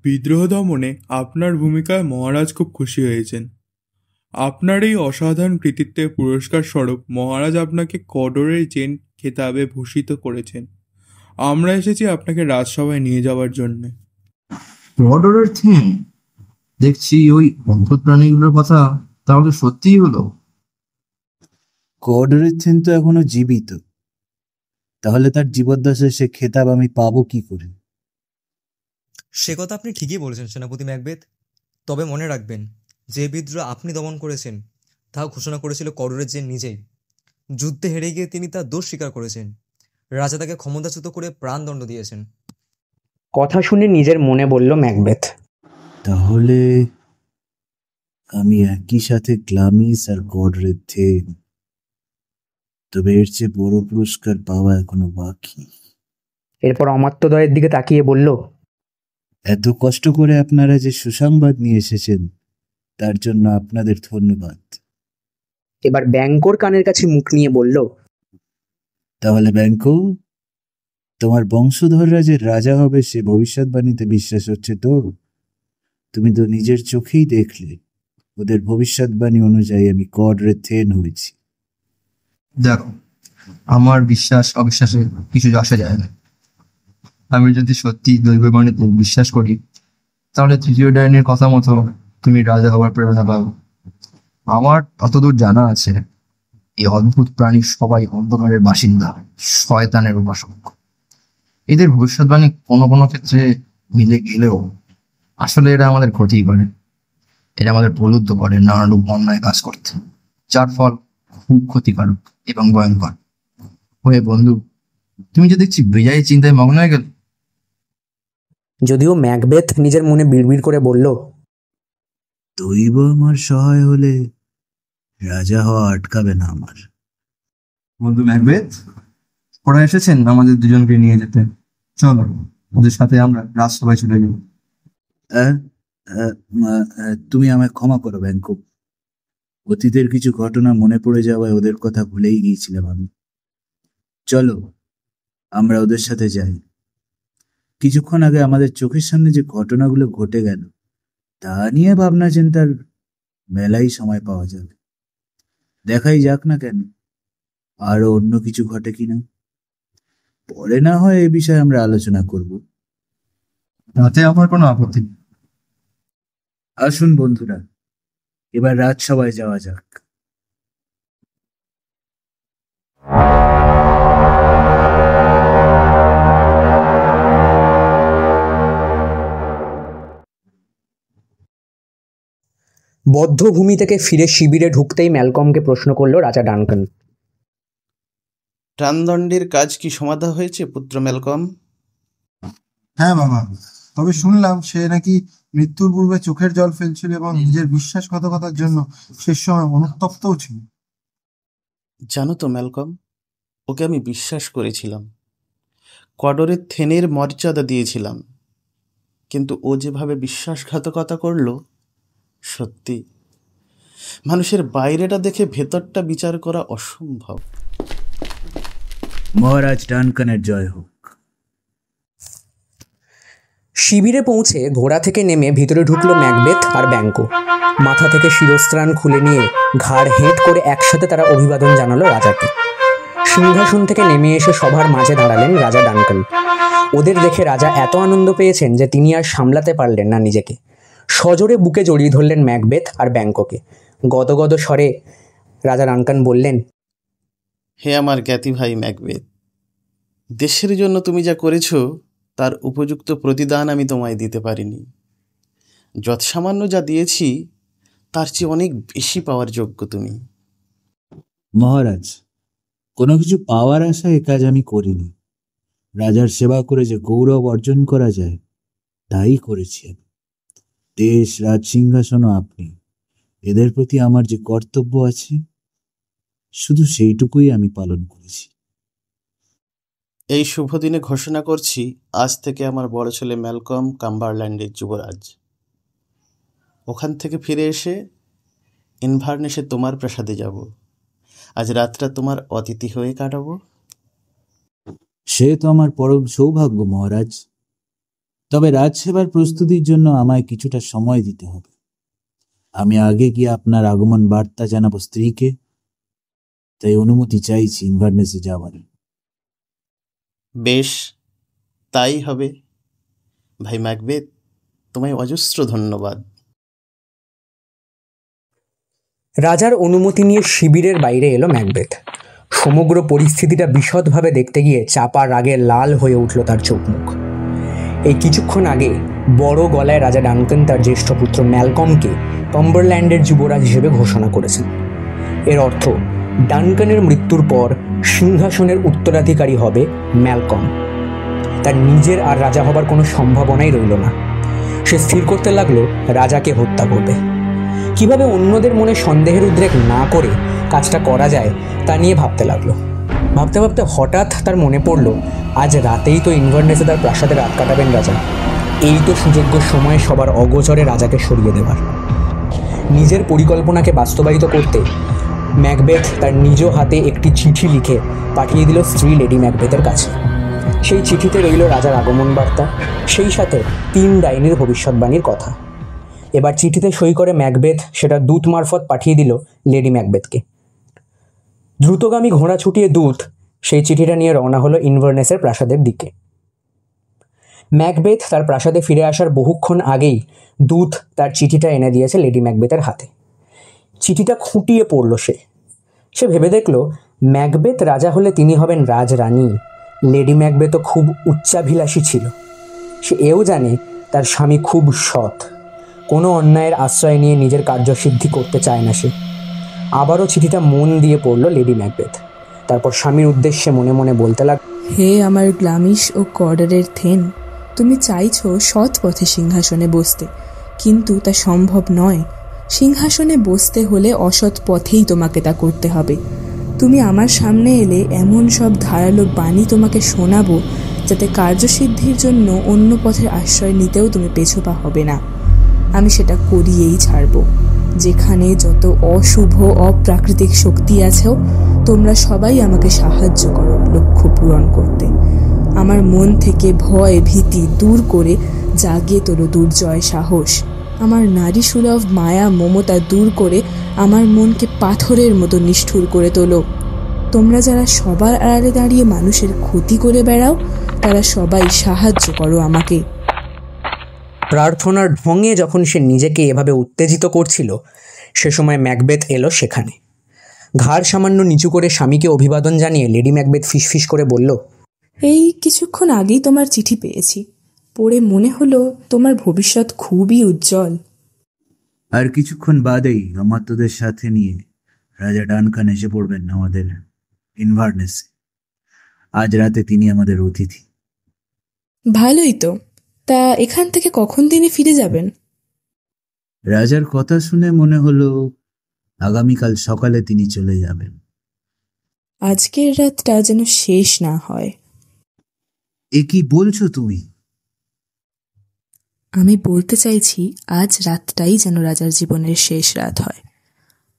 Speaker 11: বিদ্রোহ দমনে আপনার ভূমিকায় মহারাজ খুব খুশি হয়েছেন। আপনার এই অসাধারণ কৃতিত্বের পুরস্কার স্বরূপ মহারাজ আপনাকে কডরের জেন খেতাবে ভূষিত করেছেন। আমরা এসেছি আপনাকে রাজসভায় নিয়ে যাওয়ার জন্য।
Speaker 9: কডরের থিম, দেখছি ওই অদ্ভুত প্রাণীগুলোর কথা তাহলে সত্যিই হলো।
Speaker 10: কডরের থিম তো এখনো জীবিত, তাহলে তার জীবদ্দশায় সে খেতাব আমি পাবো কি করে?
Speaker 12: সে কথা আপনি ঠিকই বলেছেন সেনাপতি ম্যাকবেথ। তবে মনে রাখবেন, যে বিদ্রোহ আপনি দমন করেছেন তা ঘোষণা করেছিল কডরের জেন নিজেই। যুদ্ধে হেরে গিয়ে তিনি তার দোষ স্বীকার করেছেন। রাজা তাকে ক্ষমতাচ্যুত করে প্রাণদণ্ড দিয়েছেন।
Speaker 3: কথা শুনে নিজের মনে বলল ম্যাকবেথ,
Speaker 10: তাহলে আমি একই সাথে গ্লামিস আর কডরের থিম, তবে এর চেয়ে বড় পুরস্কার পাওয়া এখনো বাকি।
Speaker 3: এরপর অমাত্যদয়ের দিকে তাকিয়ে বলল,
Speaker 10: এত কষ্ট করে আপনারা যে সুসংবাদ নিয়ে এসেছেন তার জন্য আপনাদের ধন্যবাদ।
Speaker 3: এবার ব্যাংকোর কানের কাছে মুখ নিয়ে বলল,
Speaker 10: তাহলে ব্যাংকো, তোমার বংশধররা যে রাজা হবে সে ভবিষ্যৎবাণীতে বিশ্বাস হচ্ছে তো? তুমি তো নিজের চোখেই দেখলে ওদের ভবিষ্যৎবাণী অনুযায়ী আমি কডরের থেন হয়েছি।
Speaker 9: দেখো, আমার বিশ্বাস অবিশ্বাসে কিছু আসা যায় না। আমি যদি সত্যি দৈববাণীতে বিশ্বাস করি তাহলে তৃতীয় ডাইনের কথা মতো তুমি রাজা হবার প্রেরণা পাবো। আমার অতদূর জানা আছে এই অদ্ভুত প্রাণী সবাই অন্ধকারের বাসিন্দা, শয়তানের উপাসক। এদের ভবিষ্যৎবাণী কোনো কোনো ক্ষেত্রে মিলে গেলেও আসলে এরা আমাদের ক্ষতি করে। এরা আমাদের প্রলুব্ধ করে নানারূপ অন্যায় কাজ করতে, যার ফল খুব ক্ষতিকারক এবং ভয়ঙ্কর। হয়ে বন্ধু, তুমি যে দেখছি বেজায় চিন্তায় মগ্ন হয়ে গেল।
Speaker 3: যদিও ম্যাকবেথ নিজের মনে বিড়বিড় করে বলল,
Speaker 10: দৈব আমার সহায় হলে রাজা হওয়া আটকাবে না আমার।
Speaker 9: বন্ধু ম্যাকবেথ, ওরা এসেছেন আমাদের দুজনকে নিয়ে যেতে। চলো, ওদের সাথে আমরা রাজসভায় চলে যাব।
Speaker 10: তুমি আমায় ক্ষমা করো ব্যাংকো, অতীতের কিছু ঘটনা মনে পড়ে যাওয়ায় ওদের কথা ভুলেই গিয়েছিলাম আমি। চলো আমরা ওদের সাথে যাই। কিছুক্ষণ আগে আমাদের চোখের সামনে যে ঘটনাগুলো ঘটে গেল তা নিয়ে ভাবনা চিন্তার মেলাই সময় পাওয়া যাবে। দেখাই যাক না কেন আরো অন্য কিছু ঘটে কিনা। পরে না হয় এ বিষয়ে আমরা আলোচনা করব।
Speaker 9: তাতে আমার কোনো আপত্তি নেই।
Speaker 10: আসুন বন্ধুরা, এবার রাজসভায় যাওয়া যাক।
Speaker 3: বদ্ধভূমি থেকে ফিরে শিবিরে ঢুকতেই ম্যালকমকে প্রশ্ন করলো রাজা ডানকান,
Speaker 5: প্রাণদণ্ডের কাজ কি সমাধা হয়েছে পুত্র ম্যালকম?
Speaker 6: হ্যাঁ বাবা, তবে শুনলাম সে নাকি মৃত্যুর পূর্বে চোখের জল ফেলছিল এবং নিজের বিশ্বাসঘাতকতার জন্য শেষ সময় অনুতপ্তও ছিল।
Speaker 5: জানো তো ম্যালকম, ওকে আমি বিশ্বাস করেছিলাম, কডরের থেনের মর্যাদা দিয়েছিলাম, কিন্তু ও যেভাবে বিশ্বাসঘাতকতা করলো, সত্যি মানুষের বাইরেটা দেখে ভেতরটা বিচার করা অসম্ভব।
Speaker 10: মহারাজ ডানকানের জয় হোক।
Speaker 3: শিবিরে পৌঁছে ঘোড়া থেকে নেমে ভিতরে ঢুকলো ম্যাকবেথ আর ব্যাংকো। মাথা থেকে শিরস্ত্রাণ খুলে নিয়ে ঘাড় হেঁট করে একসাথে তারা অভিবাদন জানালো রাজাকে। সিংহাসন থেকে নেমে এসে সবার মাঝে দাঁড়ালেন রাজা ডানকান। ওদের দেখে রাজা এত আনন্দ পেয়েছেন যে তিনি আর সামলাতে পারলেন না নিজেকে। সজোরে বুকে জড়িয়ে ধরলেন ম্যাকবেথ আর ব্যাংকোকে। গদগদ স্বরে রাজা ডানকান বললেন,
Speaker 5: হে আমার জ্ঞাতি ভাই ম্যাকবেথ, দেশের জন্য তুমি যা করেছ তার উপযুক্ত প্রতিদান আমি তোমায় দিতে পারিনি। যৎসামান্য যা দিয়েছি তার চেয়ে অনেক বেশি পাওয়ার যোগ্য তুমি।
Speaker 10: মহারাজ, কোনো কিছু পাওয়ার আশা এ কাজ আমি করিনি। রাজার সেবা করে যে গৌরব অর্জন করা যায় তাই করেছি আমি। দেশ, রাজ সিংহাসনও আপনি, এদের প্রতি আমার যে কর্তব্য আছে শুধু সেইটুকুই আমি পালন করেছি।
Speaker 5: এই শুভ দিনে ঘোষণা করছি, আজ থেকে আমার বড় ছেলে ম্যালকম কাম্বারল্যান্ডের যুবরাজ। ওখান থেকে ফিরে এসে ইনভারনেসে তোমার প্রাসাদে যাব। আজ রাতটা তোমার অতিথি হয়ে কাটাবো।
Speaker 13: সে তো আমার পরম সৌভাগ্য মহারাজ, তবে রাজসেবার প্রস্তুতির জন্য আমায় কিছুটা সময় দিতে হবে। আমি আগে গিয়ে আপনার আগমন বার্তা জানাবো স্ত্রীকে, তাই অনুমতি চাইছি ইনভারনেসে যাওয়ার।
Speaker 5: বেশ, তাই হবে। ভাই ম্যাকবেথ, তোমায় অজস্র ধন্যবাদ।
Speaker 3: রাজার অনুমতি নিয়ে শিবিরের বাইরে এলো ম্যাকবেথ। সমগ্র পরিস্থিতিটা বিশদভাবে দেখতে গিয়ে চাপা রাগে লাল হয়ে উঠল তার চোখ মুখ। এই কিছুক্ষণ আগে বড় গলায় রাজা ডানকান তার জ্যেষ্ঠ পুত্র ম্যালকমকে কাম্বারল্যান্ডের যুবরাজ হিসেবে ঘোষণা করেছেন। এর অর্থ ডানকানের মৃত্যুর পর সিংহাসনের উত্তরাধিকারী হবে ম্যালকম। তার নিজের আর রাজা হবার কোনো সম্ভাবনাই রইল না। সে স্থির করতে লাগলো রাজাকে হত্যা করবে। কিভাবে অন্যদের মনে সন্দেহের উদ্রেক না করে কাজটা করা যায় তা নিয়ে ভাবতে লাগলো। ভাবতে ভাবতে হঠাৎ তার মনে পড়ল, আজ রাতেই তো ইনভারনেসে তার প্রাসাদে রাত কাটাবেন রাজা। এই তো সুযোগ্য সময় সবার অগোচরে রাজাকে সরিয়ে দেওয়ার। নিজের পরিকল্পনাকে বাস্তবায়িত করতে ম্যাকবেথ তার নিজ হাতে একটি চিঠি লিখে পাঠিয়ে দিল স্ত্রী লেডি ম্যাকবেথের কাছে। সেই চিঠিতে রইল রাজার আগমন বার্তা, সেই সাথে 3 ডাইনির ভবিষ্যৎবাণীর কথা। এবার চিঠিতে সই করে ম্যাকবেথ সেটা দূত মারফত পাঠিয়ে দিল লেডি ম্যাকবেথকে। দ্রুতগামী ঘোড়া ছুটিয়ে দূত সেই চিঠিটা নিয়ে রওনা হলো ইনভারনেসের প্রাসাদের দিকে। ম্যাকবেথ তার প্রাসাদে ফিরে আসার বহুক্ষণ আগেই দূত তার চিঠিটা এনে দিয়েছে লেডি ম্যাকবেথের হাতে। চিঠিটা খুঁটিয়ে পড়ল সে ভেবে দেখল, ম্যাকবেথ রাজা হলে তিনি হবেন রাজরানী। লেডি ম্যাকবেথও খুব উচ্চাভিলাষী ছিল। সে এও জানে তার স্বামী খুব সৎ, কোনো অন্যায়ের আশ্রয় নিয়ে নিজের কার্যসিদ্ধি করতে চায় না সে। আবারও চিঠিটা মন দিয়ে পড়ল লেডি ম্যাকবেথ। তারপর স্বামীর উদ্দেশ্যে মনে মনে বলতে লাগল,
Speaker 2: হে আমার গ্লামিশ ও কর্ডারের থেন, তুমি চাইছো সৎ পথে সিংহাসনে বসতে, কিন্তু তা সম্ভব নয়। সিংহাসনে বসতে হলে অসৎ পথেই তোমাকে তা করতে হবে। তুমি আমার সামনে এলে এমন সব ধারালো বাণী তোমাকে শোনাবো যাতে কার্যসিদ্ধির জন্য অন্য পথের আশ্রয় নিতেও তুমি পেছোপা হবে না। আমি সেটা করিয়েই ছাড়ব। যেখানে যত অশুভ অপ্রাকৃতিক শক্তি আছেও, তোমরা সবাই আমাকে সাহায্য করো লক্ষ্য পূরণ করতে। আমার মন থেকে ভয় ভীতি দূর করে জাগিয়ে তোলো দুর্জয় সাহস। আমার নারী সুলভ মায়া মমতা দূর করে আমার মনকে পাথরের মতো নিষ্ঠুর করে তোলো। তোমরা যারা সবার আড়ালে দাঁড়িয়ে মানুষের ক্ষতি করে বেড়াও, তারা সবাই সাহায্য করো আমাকে।
Speaker 3: প্রার্থনার ঢঙে যখন সে নিজেকে এভাবে উত্তেজিত করছিল, সে সময় ম্যাকবেথ এলো সেখানে। ঘাড় সামান্য নিচু করে স্বামীকে অভিবাদন জানিয়ে লেডি ম্যাকবেথ ফিসফিস করে বলল,
Speaker 2: এই কিছুক্ষণ আগেই তোমার চিঠি পেয়েছি। পড়ে মনে হলো তোমার ভবিষ্যৎ খুবই উজ্জ্বল।
Speaker 13: আর কিছুক্ষণ বাদেই অমাত্যদের সাথে নিয়ে রাজা ডানকান এসে পড়বেন আমাদের ইনভারনেসে। আজ রাতে তিনি আমাদের অতিথি।
Speaker 2: ভালোই তো। তা এখান থেকে কখন তিনি ফিরে যাবেন?
Speaker 13: রাজার কথা শুনে মনে হলো আগামীকাল সকালে তিনি চলে যাবেন।
Speaker 2: আজকের রাতটা যেন শেষ না হয়।
Speaker 13: এ কি বলছো তুমি?
Speaker 2: আমি বলতে চাইছি, আজ রাতটাই যেন রাজার জীবনের শেষ রাত হয়।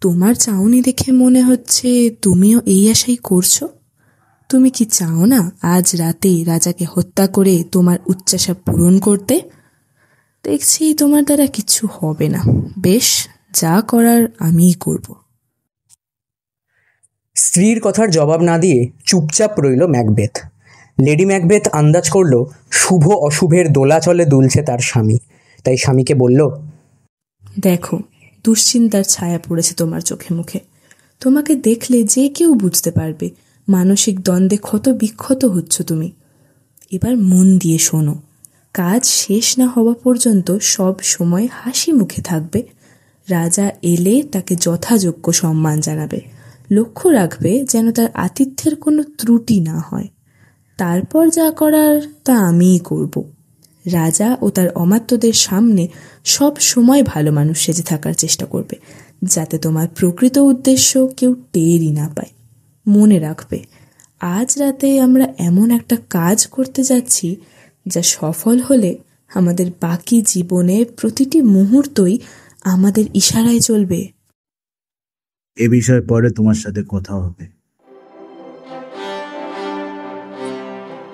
Speaker 2: তোমার চাউনি দেখে মনে হচ্ছে তুমিও এই আশাই করছো। তুমি কি চাও না আজ রাতেই রাজাকে হত্যা করে তোমার উচ্চাশা পূরণ করতে? দেখছি তোমার দ্বারা কিছু হবে না। বেশ, যা করার আমিই করব।
Speaker 3: স্ত্রীর কথার জবাব না দিয়ে চুপচাপ রইল ম্যাকবেথ। লেডি ম্যাকবেথ আন্দাজ করল শুভ অশুভের দোলাচলে দুলছে তার স্বামী, তাই স্বামীকে বলল,
Speaker 2: দেখো, দুশ্চিন্তার ছায়া পড়েছে তোমার চোখে মুখে। তোমাকে দেখলে যে কেউ বুঝতে পারবে মানসিক দ্বন্দ্বে ক্ষত বিক্ষত হচ্ছ তুমি। এবার মন দিয়ে শোনো, কাজ শেষ না হওয়া পর্যন্ত সব সময় হাসি মুখে থাকবে। রাজা এলে তাকে যথাযোগ্য সম্মান জানাবে। লক্ষ্য রাখবে যেন তার আতিথ্যের কোনো ত্রুটি না হয়। তারপর যা করার তা আমিই করব। রাজা ও তার অমাত্যদের সামনে সব সময় ভালো মানুষ সেজে থাকার চেষ্টা করবে, যাতে তোমার প্রকৃত উদ্দেশ্য কেউ টেরই না পায়। মনে রাখবে, আজ রাতে আমরা এমন একটা কাজ করতে যাচ্ছি যা সফল হলে আমাদের বাকি জীবনে প্রতিটি মুহূর্তই আমাদের ইশারায় চলবে।
Speaker 13: এ বিষয়ে পরে তোমার সাথে কথা হবে।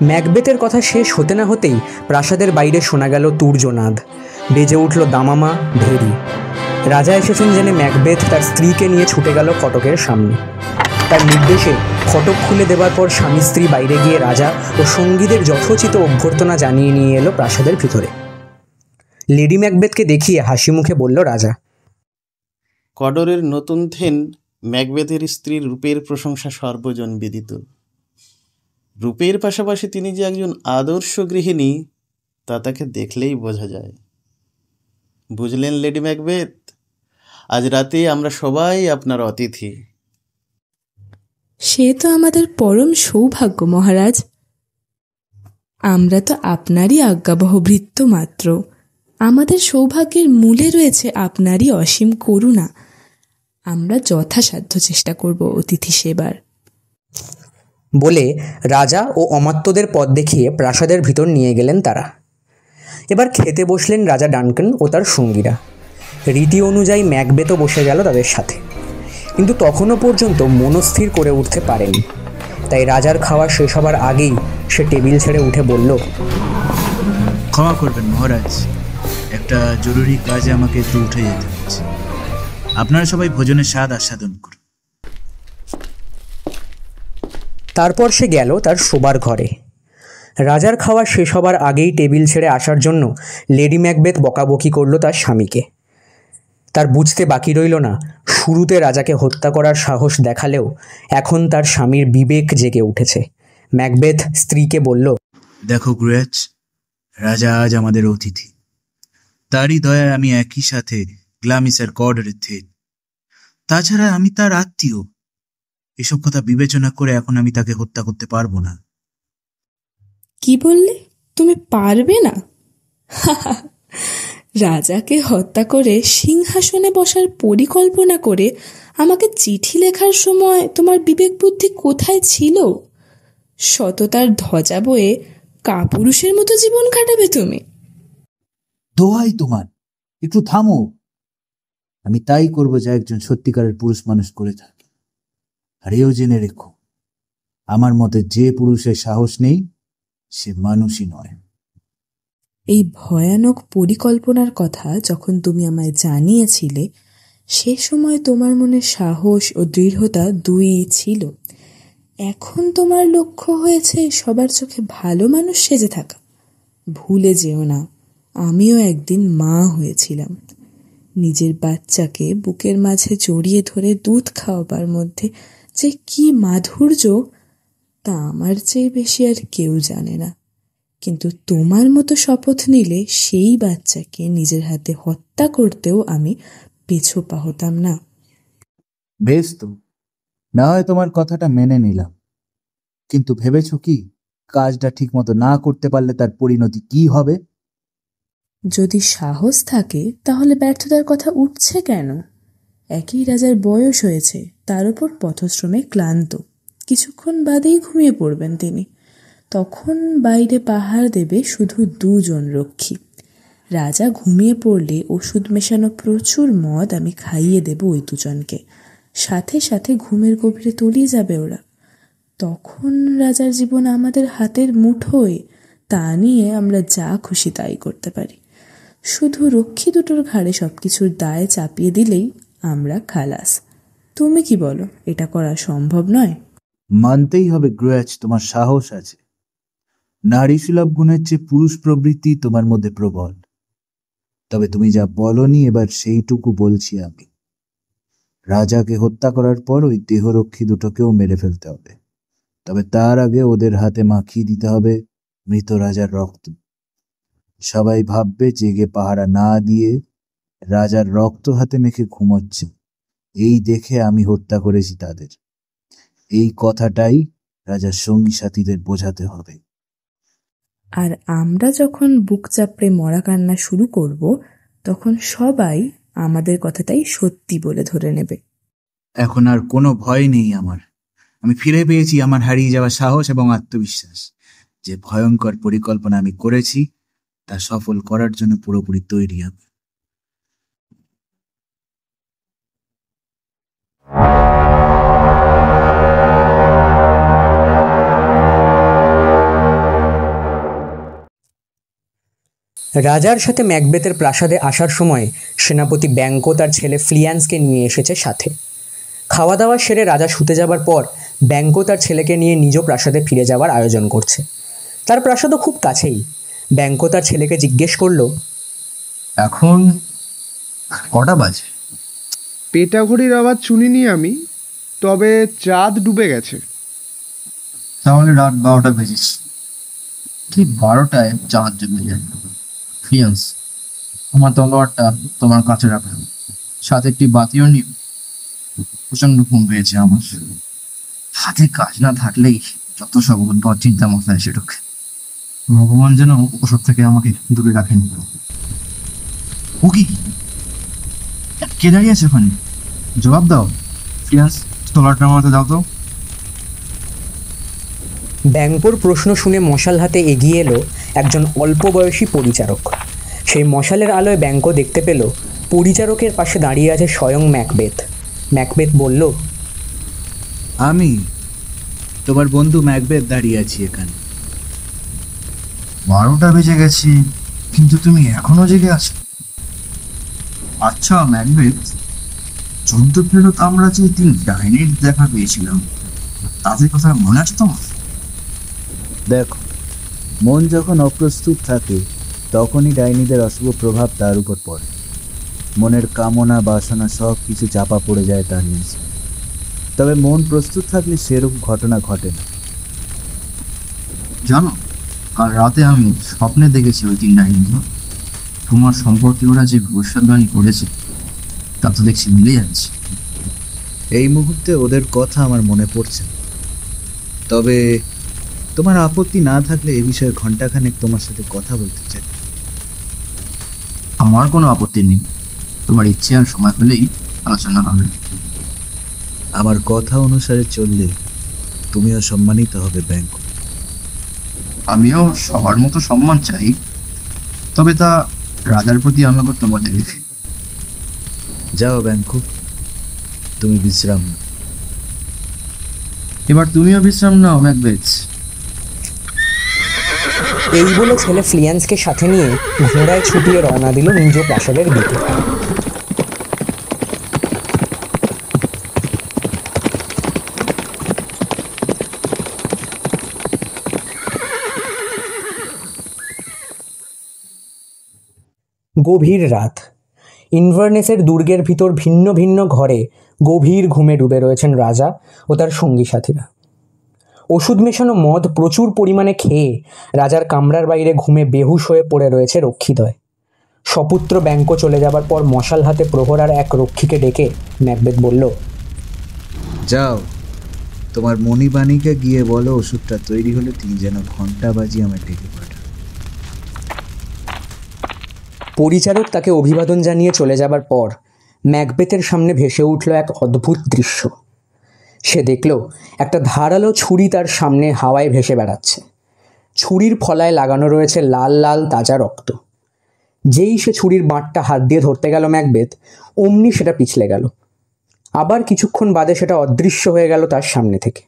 Speaker 3: ম্যাকবেথের কথা শেষ হতে না হতেই প্রাসাদের বাইরে শোনা গেল তুর্যনাদ, বেজে উঠল দামামা, ভেরি। রাজা এসেছেন জেনে ম্যাকবেথ তার স্ত্রীকে নিয়ে ছুটে গেল ফটকের সামনে। তার নির্দেশে ফটক খুলে দেওয়ার পর স্বামী স্ত্রী বাইরে গিয়ে রাজা ও সঙ্গীদের যথোচিত অভ্যর্থনা জানিয়ে নিয়ে এলো প্রাসাদের ভিতরে। লেডি ম্যাকবেথকে দেখিয়ে হাসি মুখে বলল রাজা,
Speaker 5: কডরের নতুন থেন ম্যাকবেথের স্ত্রীর রূপের প্রশংসা সর্বজন বিদিত। রূপের পাশাপাশি তিনি যে একজন আদর্শ গৃহিণী তা তাকে দেখলেই বোঝা যায়। বুঝলেন লেডি ম্যাকবেথ, আজ রাতে আমরা সবাই আপনার অতিথি।
Speaker 2: সে তো আমাদের পরম সৌভাগ্য মহারাজ। আমরা তো আপনারই আজ্ঞাবহ ভৃত্য মাত্র। আমাদের সৌভাগ্যের মূলে রয়েছে আপনারই অসীম করুণা। আমরা যথাসাধ্য চেষ্টা করব অতিথি সেবার।
Speaker 3: বলে রাজা ও অমাত্যদের পথ দেখিয়ে প্রাসাদের ভিতর নিয়ে গেলেন তারা। এবার খেতে বসলেন রাজা ডানকান ও তার সঙ্গীরা। রীতি অনুযায়ী ম্যাকবেথও বসে গেল তাদের সাথে, কিন্তু তখনও পর্যন্ত মনস্থির করে উঠতে পারেনি। তাই রাজার খাওয়া শেষ হবার আগেই সে টেবিল ছেড়ে উঠে বলল,
Speaker 1: ক্ষমা করবেন মহারাজ, একটা জরুরি কাজে আমাকে একটু উঠে যেতে হচ্ছে। আপনারা সবাই ভোজনের স্বাদ আস্বাদন করুন।
Speaker 3: তারপর সে গেল তার শোবার ঘরে। রাজার খাওয়া শেষ হবার আগেই টেবিল ছেড়ে আসার জন্য লেডি ম্যাকবেথ বকাবকি করল তার স্বামীকে। তার বুঝতে বাকি রইল না, শুরুতে রাজাকে হত্যা করার সাহস দেখালেও এখন তার স্বামীর বিবেক জেগে উঠেছে। ম্যাকবেথ স্ত্রীকে বলল,
Speaker 1: দেখো গ্রেচ, রাজা আজ আমাদের অতিথি। তারই দয়ায় আমি একই সাথে গ্ল্যামিসের কর্ডরের থেন। তাছাড়া আমি তার আত্মীয়। এসব কথা বিবেচনা করে এখন আমি তাকে হত্যা করতে পারবো না।
Speaker 2: কি বললে? তুমি পারবে না? রাজাকে হত্যা করে সিংহাসনে বসার পরিকল্পনা করে আমাকে চিঠি লেখার সময় তোমার বিবেক বুদ্ধি কোথায় ছিল? সততার ধ্বজা বয়ে কাপুরুষের মতো জীবন কাটাবে তুমি?
Speaker 13: দোহাই তোমার, একটু থামো। আমি তাই করবো যা একজন সত্যিকারের পুরুষ মানুষ করে থাকে। আর এও জেনে রেখো, আমার মতে যে পুরুষের সাহস নেই সে মানুষই নয়।
Speaker 2: এই ভয়ানক পরিকল্পনার কথা যখন তুমি আমায় জানিয়েছিলে, সে সময় তোমার মনে সাহস ও দৃঢ়তা দুইই ছিল। এখন তোমার লক্ষ্য হয়েছে সবার চোখে ভালো মানুষ সেজে থাকা। ভুলে যেও না, আমিও একদিন মা হয়েছিলাম। নিজের বাচ্চাকে বুকের মাঝে জড়িয়ে ধরে দুধ খাওয়াবার মধ্যে যে কি মাধুর্য তা আমার চেয়ে বেশি আর কেউ জানে না। কিন্তু তোমার মতো শপথ নিলে সেই বাচ্চাকে নিজের হাতে হত্যা করতেও আমি পেছোপা হতাম না।
Speaker 13: বেশ, তো না হয় তোমার কথাটা মেনে নিলাম, কিন্তু ভেবেছো কি কাজটা ঠিক মতো না করতে পারলে তার পরিণতি কি হবে?
Speaker 2: যদি সাহস থাকে তাহলে ব্যর্থতার কথা উঠছে কেন? একই রাজার বয়স হয়েছে, তার উপর পথশ্রমে ক্লান্ত। কিছুক্ষণ বাদেই ঘুমিয়ে পড়বেন তিনি। তখন বাইরে পাহারা দেবে শুধু 2 জন রক্ষী। রাজা ঘুমিয়ে পড়লে ওষুধ মেশানো প্রচুর মদ আমি খাইয়ে দেব ওই 2 জনকে। সাথে সাথে ঘুমের গভীরে তলিয়ে যাবে ওরা। তখন রাজার জীবন আমাদের হাতের মুঠোয়। তা নিয়ে আমরা যা খুশি তাই করতে পারি। শুধু রক্ষী দুটোর ঘাড়ে সবকিছুর দায় চাপিয়ে দিলেই আমরা খালাস। তুমি কি বলো, এটা করা সম্ভব নয়?
Speaker 13: মানতেই হবে গ্রেচ, তোমার সাহস আছে। নারী সুলভ গুণের চেয়ে পুরুষ প্রবৃত্তি তোমার মধ্যে প্রবল। তবে তুমি যা বলনি এবার সেইটুকু বলছি আমি। রাজাকে হত্যা করার পর ওই দেহরক্ষী দুটোকেও মেরে ফেলতে হবে। তবে তার আগে ওদের হাতে মাখিয়ে দিতে হবে মৃত রাজার রক্ত। সবাই ভাববে জেগে পাহারা না দিয়ে রাজার রক্ত হাতে মেখে ঘুমোচ্ছে, এই দেখে আমি হত্যা করেছি তাদের। এই কথাটাই রাজার সঙ্গী সাথীদের বোঝাতে হবে।
Speaker 2: আর আমরা যখন বুক চাপড়ে মরা কান্না শুরু করব, তখন সবাই আমাদের কথাটাই সত্যি বলে ধরে নেবে।
Speaker 1: এখন আর কোনো ভয় নেই আমার। আমি ফিরে পেয়েছি আমার হারিয়ে যাওয়া সাহস এবং আত্মবিশ্বাস। যে ভয়ঙ্কর পরিকল্পনা আমি করেছি তা সফল করার জন্য পুরোপুরি তৈরি আমি।
Speaker 3: রাজার সাথে ম্যাকবেথের প্রাসাদে আসার সময় সেনাপতি ব্যাঙ্কো তার ছেলে ফ্লিয়ান্সকে নিয়ে এসেছে সাথে। খাওয়া দাওয়া সেরে রাজা শুতে যাবার পর ব্যাঙ্কো তার ছেলেকে নিয়ে নিজ প্রাসাদে ফিরে যাওয়ার আয়োজন করছে। তার প্রাসাদও খুব কাছেই। ব্যাঙ্কো তার ছেলেকে জিজ্ঞেস করলো,
Speaker 9: এখন কটা বাজে?
Speaker 14: পেটা ঘড়ির আওয়াজ শুনিনি আমি, তবে চাঁদ ডুবে গেছে।
Speaker 9: তাহলে রাত 12টা বেজেছে। ঠিক 12টায় চাঁদ ডুবে যায়। ফিয়ান্স, আমার তলোয়ারটা তোমার কাছে রাখো, সাথে একটি বাতিও নিও। প্রচন্ড ঘুম পেয়েছে আমার। হাতে কাজ না থাকলেই যত সব উদ্ভট চিন্তা মাথায় এসে ঢোকে। ভগবান যেন ওসব থেকে আমাকে দূরে রাখেন। ও কি, কে দাঁড়িয়ে আছে ওখানে? জবাব দাও। ফিয়ান্স, তলোয়ারটা আমার হাতে দাও তো।
Speaker 3: ব্যাঙ্কোর প্রশ্ন শুনে মশাল হাতে এগিয়ে এলো একজন অল্প বয়সী পরিচারক। সেই মশালের আলোয় ব্যাঙ্কো দেখতে পেল পরিচারকের পাশে দাঁড়িয়ে আছে স্বয়ং ম্যাকবেথ। ম্যাকবেথ বলল,
Speaker 13: আমি তোমার বন্ধু ম্যাকবেথ দাঁড়িয়ে আছি এখানে।
Speaker 9: 12টা বেজে গেছে, কিন্তু তুমি এখনো জেগে আছো। আচ্ছা ম্যাকবেথ, 14 ফেরত আমরা যে 3 ডাইনির দেখা পেয়েছিলাম, তাদের কথা মনে আছে তোমার?
Speaker 13: দেখো, মন যখন অপ্রস্তুত থাকে তখনই ডাইনিদের অশুভ প্রভাব তার উপর পড়ে। মনের কামনা বাসনা সব কিছু চাপা পড়ে যায় তার নিচে। তবে মন প্রস্তুত থাকলে সেরকম ঘটনা ঘটে না।
Speaker 9: জানো, কাল রাতে আমি স্বপ্নে দেখেছি ওই 3 ডাইনি তোমার সম্পর্কে ওরা যে ভবিষ্যৎবাণী করেছে তা তো দেখছি মিলে যাচ্ছে।
Speaker 13: এই মুহূর্তে ওদের কথা আমার মনে পড়ছে, তবে তোমার আপত্তি না থাকলে এ বিষয়ে ঘন্টাখানেক তোমার সাথে কথা বলতে চাই।
Speaker 9: আমার কোনো আপত্তি নেই, তোমার ইচ্ছে আর সময় হলেই আলোচনা হবে।
Speaker 13: আমার কথা অনুসারে চললে তুমিও সম্মানিত হবে ব্যাঙ্কো।
Speaker 9: আমিও সবার মতো সম্মান চাই, তবে তা রাজার প্রতি আমাকে তোমাদের দেখে।
Speaker 13: যাও ব্যাঙ্কো, তুমি বিশ্রাম নাও।
Speaker 9: এবার তুমিও বিশ্রাম নাও ম্যাকবেথ।
Speaker 3: এই বলে ছেলে ফ্লিয়ান্সকে সাথে নিয়ে ঘোড়ায় ছুটিয়ে রওনা দিল নিজ প্রাসাদের দিকে। গভীর রাত। ইনভারনেসের দুর্গের ভিতর ভিন্ন ভিন্ন ঘরে গভীর ঘুমে ডুবে রয়েছেন রাজা ও তার সঙ্গী সাথীরা। ওষুধ মেশানো মদ প্রচুর পরিমাণে খেয়ে রাজার কামরার বাইরে ঘুমে বেহুশ হয়ে পড়ে রয়েছে রক্ষীদ্বয়। সপুত্র ব্যাঙ্কো চলে যাবার পর মশাল হাতে প্রহরার এক রক্ষীকে ডেকে ম্যাকবেথ বলল,
Speaker 13: যাও, তোমার মণিবাণীকে গিয়ে বলো ওষুধটা তৈরি হলে তিনি যেন ঘন্টা বাজিয়ে আমায় ডেকে পাঠান।
Speaker 3: পরিচারক তাকে অভিবাদন জানিয়ে চলে যাবার পর ম্যাকবেথের সামনে ভেসে উঠল এক অদ্ভুত দৃশ্য। সে দেখল একটা ধারালো ছুরি তার সামনে হাওয়ায় ভেসে বেড়াচ্ছে। ছুরির ফলায় লাগানো রয়েছে লাল লাল তাজা রক্ত। যেই সে ছুরির বাঁটটা হাত দিয়ে ধরতে গেল ম্যাকবেথ, অমনি সেটা পিছলে গেল। আবার কিছুক্ষণ বাদে সেটা অদৃশ্য হয়ে গেল তার সামনে থেকে।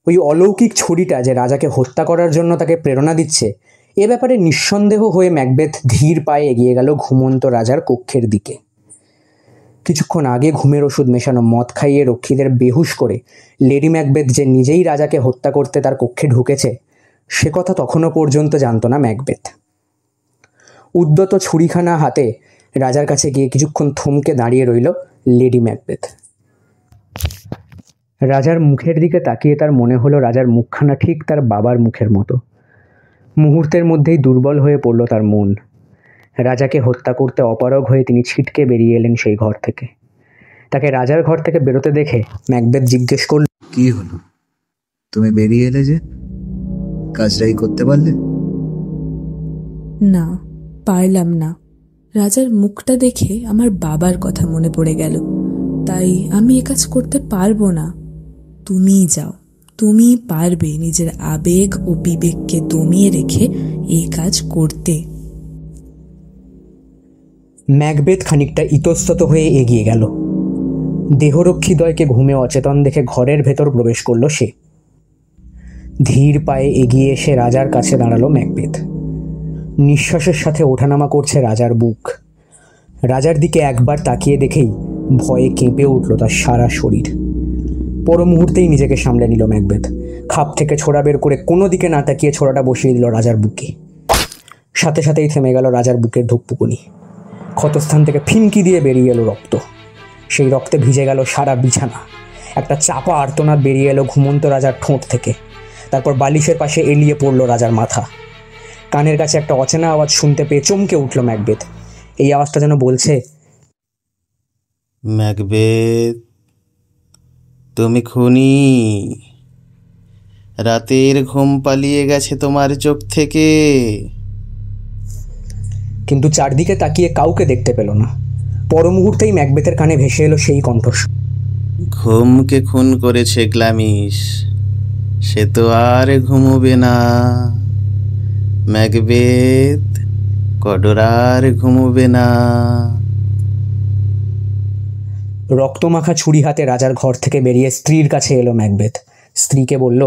Speaker 3: ওই অলৌকিক ছুরিটা যে রাজাকে হত্যা করার জন্য তাকে প্রেরণা দিচ্ছে, এ ব্যাপারে নিঃসন্দেহ হয়ে ম্যাকবেথ ধীর পায়ে এগিয়ে গেল ঘুমন্ত রাজার কক্ষের দিকে। কিছুক্ষণ আগে ঘুমের ওষুধ মেশানো মদ খাইয়ে রক্ষীদের বেহুশ করে লেডি ম্যাকবেথ যে নিজেই রাজাকে হত্যা করতে তার কক্ষে ঢুকেছে, সে কথা তখনও পর্যন্ত জানত না ম্যাকবেথ। উদ্যত ছুরিখানা হাতে রাজার কাছে গিয়ে কিছুক্ষণ থমকে দাঁড়িয়ে রইল লেডি ম্যাকবেথ। রাজার মুখের দিকে তাকিয়ে তার মনে হলো রাজার মুখখানা ঠিক তার বাবার মুখের মতো। মুহূর্তের মধ্যেই দুর্বল হয়ে পড়ল তার মন। রাজাকে হত্যা করতে অপারগ হয়ে তিনি ছিটকে বেরিয়ে এলেন সেই ঘর থেকে। তাকে রাজার ঘর থেকে বেরোতে দেখে ম্যাকবেথ জিজ্ঞেস করল,
Speaker 13: কি হলো, তুমি বেরিয়ে এলে যে? কাজটাই করতে পারলে?
Speaker 2: না, পারলাম না। রাজার মুখটা দেখে আমার বাবার কথা মনে পড়ে গেল, তাই আমি এ কাজ করতে পারবো না। তুমিই যাও, তুমি পারবে নিজের আবেগ ও বিবেককে দমিয়ে রেখে এই কাজ করতে।
Speaker 3: ম্যাকবেথ খানিকটা ইতস্তত হয়ে এগিয়ে গেল। দেহরক্ষীদ্বয়কে ঘুমে অচেতন দেখে ঘরের ভেতর প্রবেশ করল সে। ধীর পায়ে এগিয়ে এসে রাজার কাছে দাঁড়ালো ম্যাকবেথ। নিঃশ্বাসের সাথে ওঠানামা করছে রাজার বুক। রাজার দিকে একবার তাকিয়ে দেখেই ভয়ে কেঁপে উঠল তার সারা শরীর। পর মুহূর্তেই নিজেকে সামলে নিল ম্যাকবেথ। খাপ থেকে ছোড়া বের করে কোনো দিকে না তাকিয়ে ছোড়াটা বসিয়ে দিল রাজার বুকে। সাথে সাথেই থেমে গেল রাজার বুকের ধুকপুকুনি। ক্ষতস্থান থেকে ফিনকি দিয়ে বেরিয়ে এলো রক্ত। সেই রক্তে ভিজে গেল সারা বিছানা। একটা চাপা আর্তনাদ বেরিয়ে এলো ঘুমন্ত রাজার ঠোঁট থেকে। তারপর বালিশের পাশে এলিয়ে পড়ল রাজার মাথা। কানের কাছে একটা অচেনা আওয়াজ শুনতে পেয়ে চমকে উঠল ম্যাকবেথ। এই আওয়াজটা যেন বলছে,
Speaker 5: ম্যাকবেথ, তুমি খুনি। রাতের ঘুম পালিয়ে গেছে তোমার চোখ থেকে।
Speaker 3: কিন্তু চারদিকে তাকিয়ে কাউকে দেখতে পেল না। পর মুহূর্তেই ম্যাকবেথের কানে ভেসে এলো সেই কণ্ঠস্বর,
Speaker 5: ঘুমকে খুন করেছে গ্ল্যামিস, সে তো আর ঘুমোবে না। ম্যাকবেথ, কডর আর ঘুমোবে না।
Speaker 3: রক্তমাখা ছুরি হাতে রাজার ঘর থেকে বেরিয়ে স্ত্রীর কাছে এলো ম্যাকবেথ। স্ত্রীকে বলল,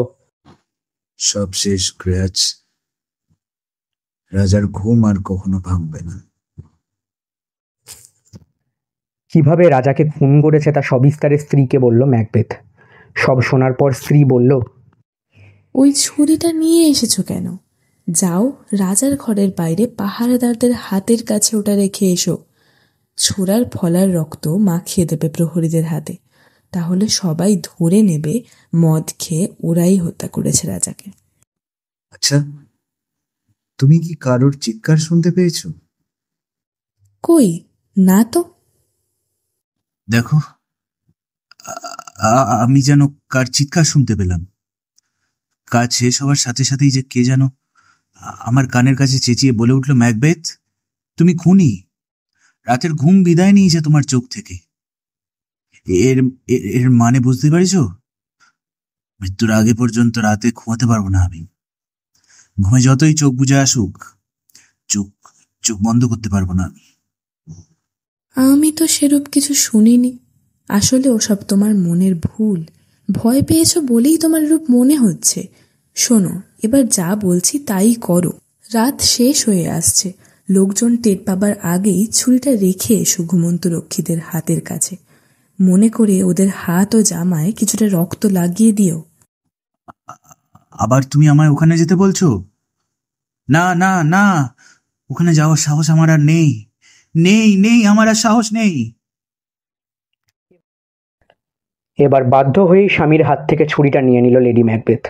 Speaker 13: সব শেষ ক্র্যাচ, রাজার ঘুম আর কখনো ভাঙবে না।
Speaker 3: কিভাবে রাজাকে খুন করেছে তা সবিস্তারে স্ত্রীকে বলল ম্যাকবেথ। সব শোনার পর স্ত্রী বলল,
Speaker 2: ওই ছুরিটা নিয়ে এসেছো কেন? যাও রাজার ঘরের বাইরে পাহারাদারদের হাতের কাছে ওটা রেখে এসো। ছোড়ার ফলার রক্ত মাখিয়ে দেবে প্রহরীদের হাতে, তাহলে সবাই ধরে নেবে মদ খেয়ে ওরাই হত্যা করেছে রাজাকে।
Speaker 13: আচ্ছা, তুমি কি কারোর চিৎকার শুনতে পেয়েছো?
Speaker 2: কই না তো।
Speaker 1: দেখো, আমি যেন কার চিৎকার শুনতে পেলাম। কাজ শেষ হওয়ার সাথে সাথেই যে কে যেন আমার কানের কাছে চেঁচিয়ে বলে উঠল, ম্যাকবেথ, তুমি খুনি। রাতের ঘুম বিদায় নিয়েছে তোমার চোখ থেকে। এর এর মানে বুঝতে পারিস? মৃত্যুর আগে পর্যন্ত রাতে ঘুমাতে পারবো না আমি। ঘুমে যতই চোখ বুজে আসুক, চোখ চোখ বন্ধ করতে পারবো না আমি।
Speaker 2: আমি তো সেরূপ কিছু শুনিনি। আসলে ওসব তোমার মনের ভুল। ভয় পেয়েছো বলেই তোমার রূপ মনে হচ্ছে। শোনো, এবার যা বলছি তাই করো। রাত শেষ হয়ে আসছে। লোকজন টের পাবার আগেই ছুরিটা রেখে এসো ঘুমন্ত রক্ষীদের হাতের কাছে। মনে করে ওদের হাত ও জামায় কিছুটা রক্ত লাগিয়ে দিও।
Speaker 1: আবার তুমি আমায় ওখানে যেতে বলছো? না না না, ওখানে যাওয়ার সাহস আমার আর নেই। নেই নেই, আমার আর সাহস নেই।
Speaker 3: এবার বাধ্য হয়েই স্বামীর হাত থেকে ছুরিটা নিয়ে নিল লেডি ম্যাকবেথ।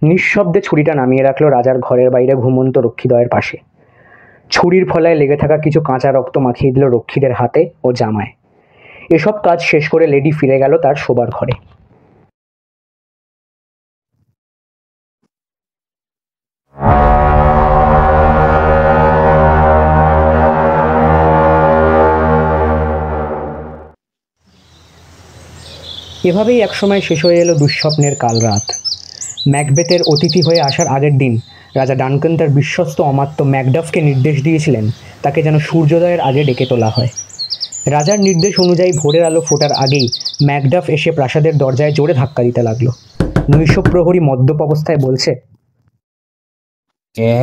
Speaker 3: নিঃশব্দে ছুরিটা নামিয়ে রাখলো রাজার ঘরের বাইরে ঘুমন্ত রক্ষীদ্বয়ের পাশে। ছুরির ফলায় লেগে থাকা কিছু কাঁচা রক্ত মাখিয়ে দিল রক্ষীদের হাতে ও জামায়। এসব কাজ শেষ করে লেডি ফিরে গেল তার শোবার ঘরে। এভাবেই একসময় শেষ হয়ে এলো দুঃস্বপ্নের কাল রাত। ম্যাকবেথের অতিথি হয়ে আসার আগের দিন রাজা ডানকান তার বিশ্বস্ত অমাত্য ম্যাকডাফকে নির্দেশ দিয়েছিলেন তাকে যেন সূর্যোদয়ের আগে ডেকে তোলা হয়। রাজার নির্দেশ অনুযায়ী ভোরের আলো ফোটার আগেই ম্যাকডাফ এসে প্রাসাদের দরজায় জোরে ধাক্কা দিতে লাগলো। নৈশ প্রহরী মদ্যপ অবস্থায় বলছে,
Speaker 13: কে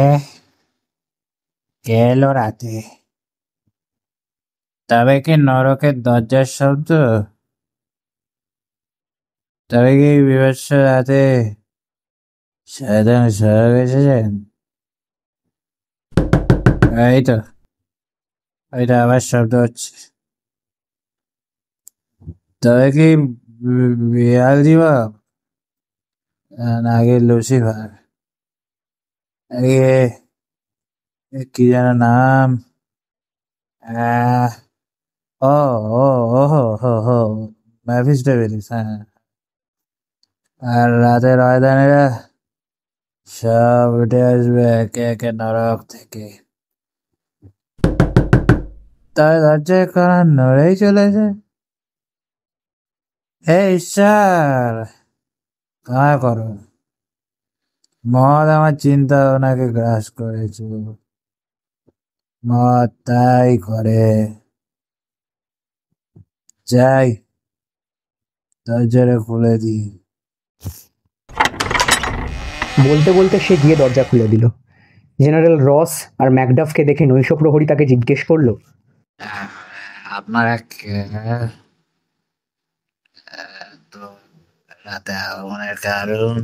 Speaker 13: এলো রাতে? তবে কি নরকের দরজার শব্দ? তবে কি বিভৎস রাতে শয়তান স্বর্গ এসেছেন? এই তো, ওইটা আবার শব্দ হচ্ছে। তবে কি বিয়াল দিবা নাকি লুসিফার? কি যেন নাম? ও ও ও হো হো হো মেফিস্টোফেলিস। হ্যাঁ, আর রাতের ময়দানেরা সব উঠে আসবে একে একে নরক থেকে। তাই দরজায় কারা নড়েই চলেছে। হে ঈশ্বর, ক্ষমা করো, মদ আমার চিন্তা ওনাকে গ্রাস করেছে। মদ তাই করে। যাই, দরজাটা খুলে দিই।
Speaker 3: বলতে বলতে সে গিয়ে দরজা খুলে দিল। জেনারেল রস আর ম্যাকডাফকে দেখে নৈশ প্রহরী তাকে জিজ্ঞেস করলো,
Speaker 13: আপনারা রাতে আগমনের কারণ?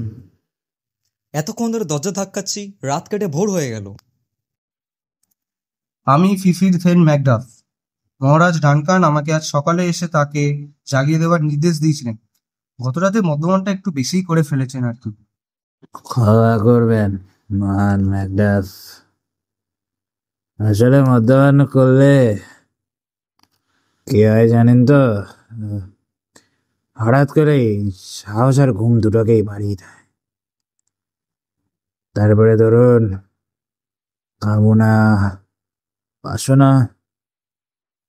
Speaker 12: এতক্ষণ ধরে দরজা ধাক্কাচ্ছি, রাত কেটে ভোর হয়ে গেল।
Speaker 15: আমি ফিফির থেন ম্যাকডাফ। মহারাজ ডানকান আমাকে আজ সকালে এসে তাকে জাগিয়ে দেওয়ার নির্দেশ দিয়েছিলেন। গত রাতে মদ্যপানটা একটু বেশিই করে ফেলেছেন আর কি।
Speaker 13: ক্ষমা করবেন মহান ম্যাকডাফ, আসলে মদ্যপান করলে কি হয় জানেন তো, হঠাৎ করে সাহস আর ঘুম দুটোকেই বাড়িয়ে দেয়। তারপরে ধরুন কামনা বাসনা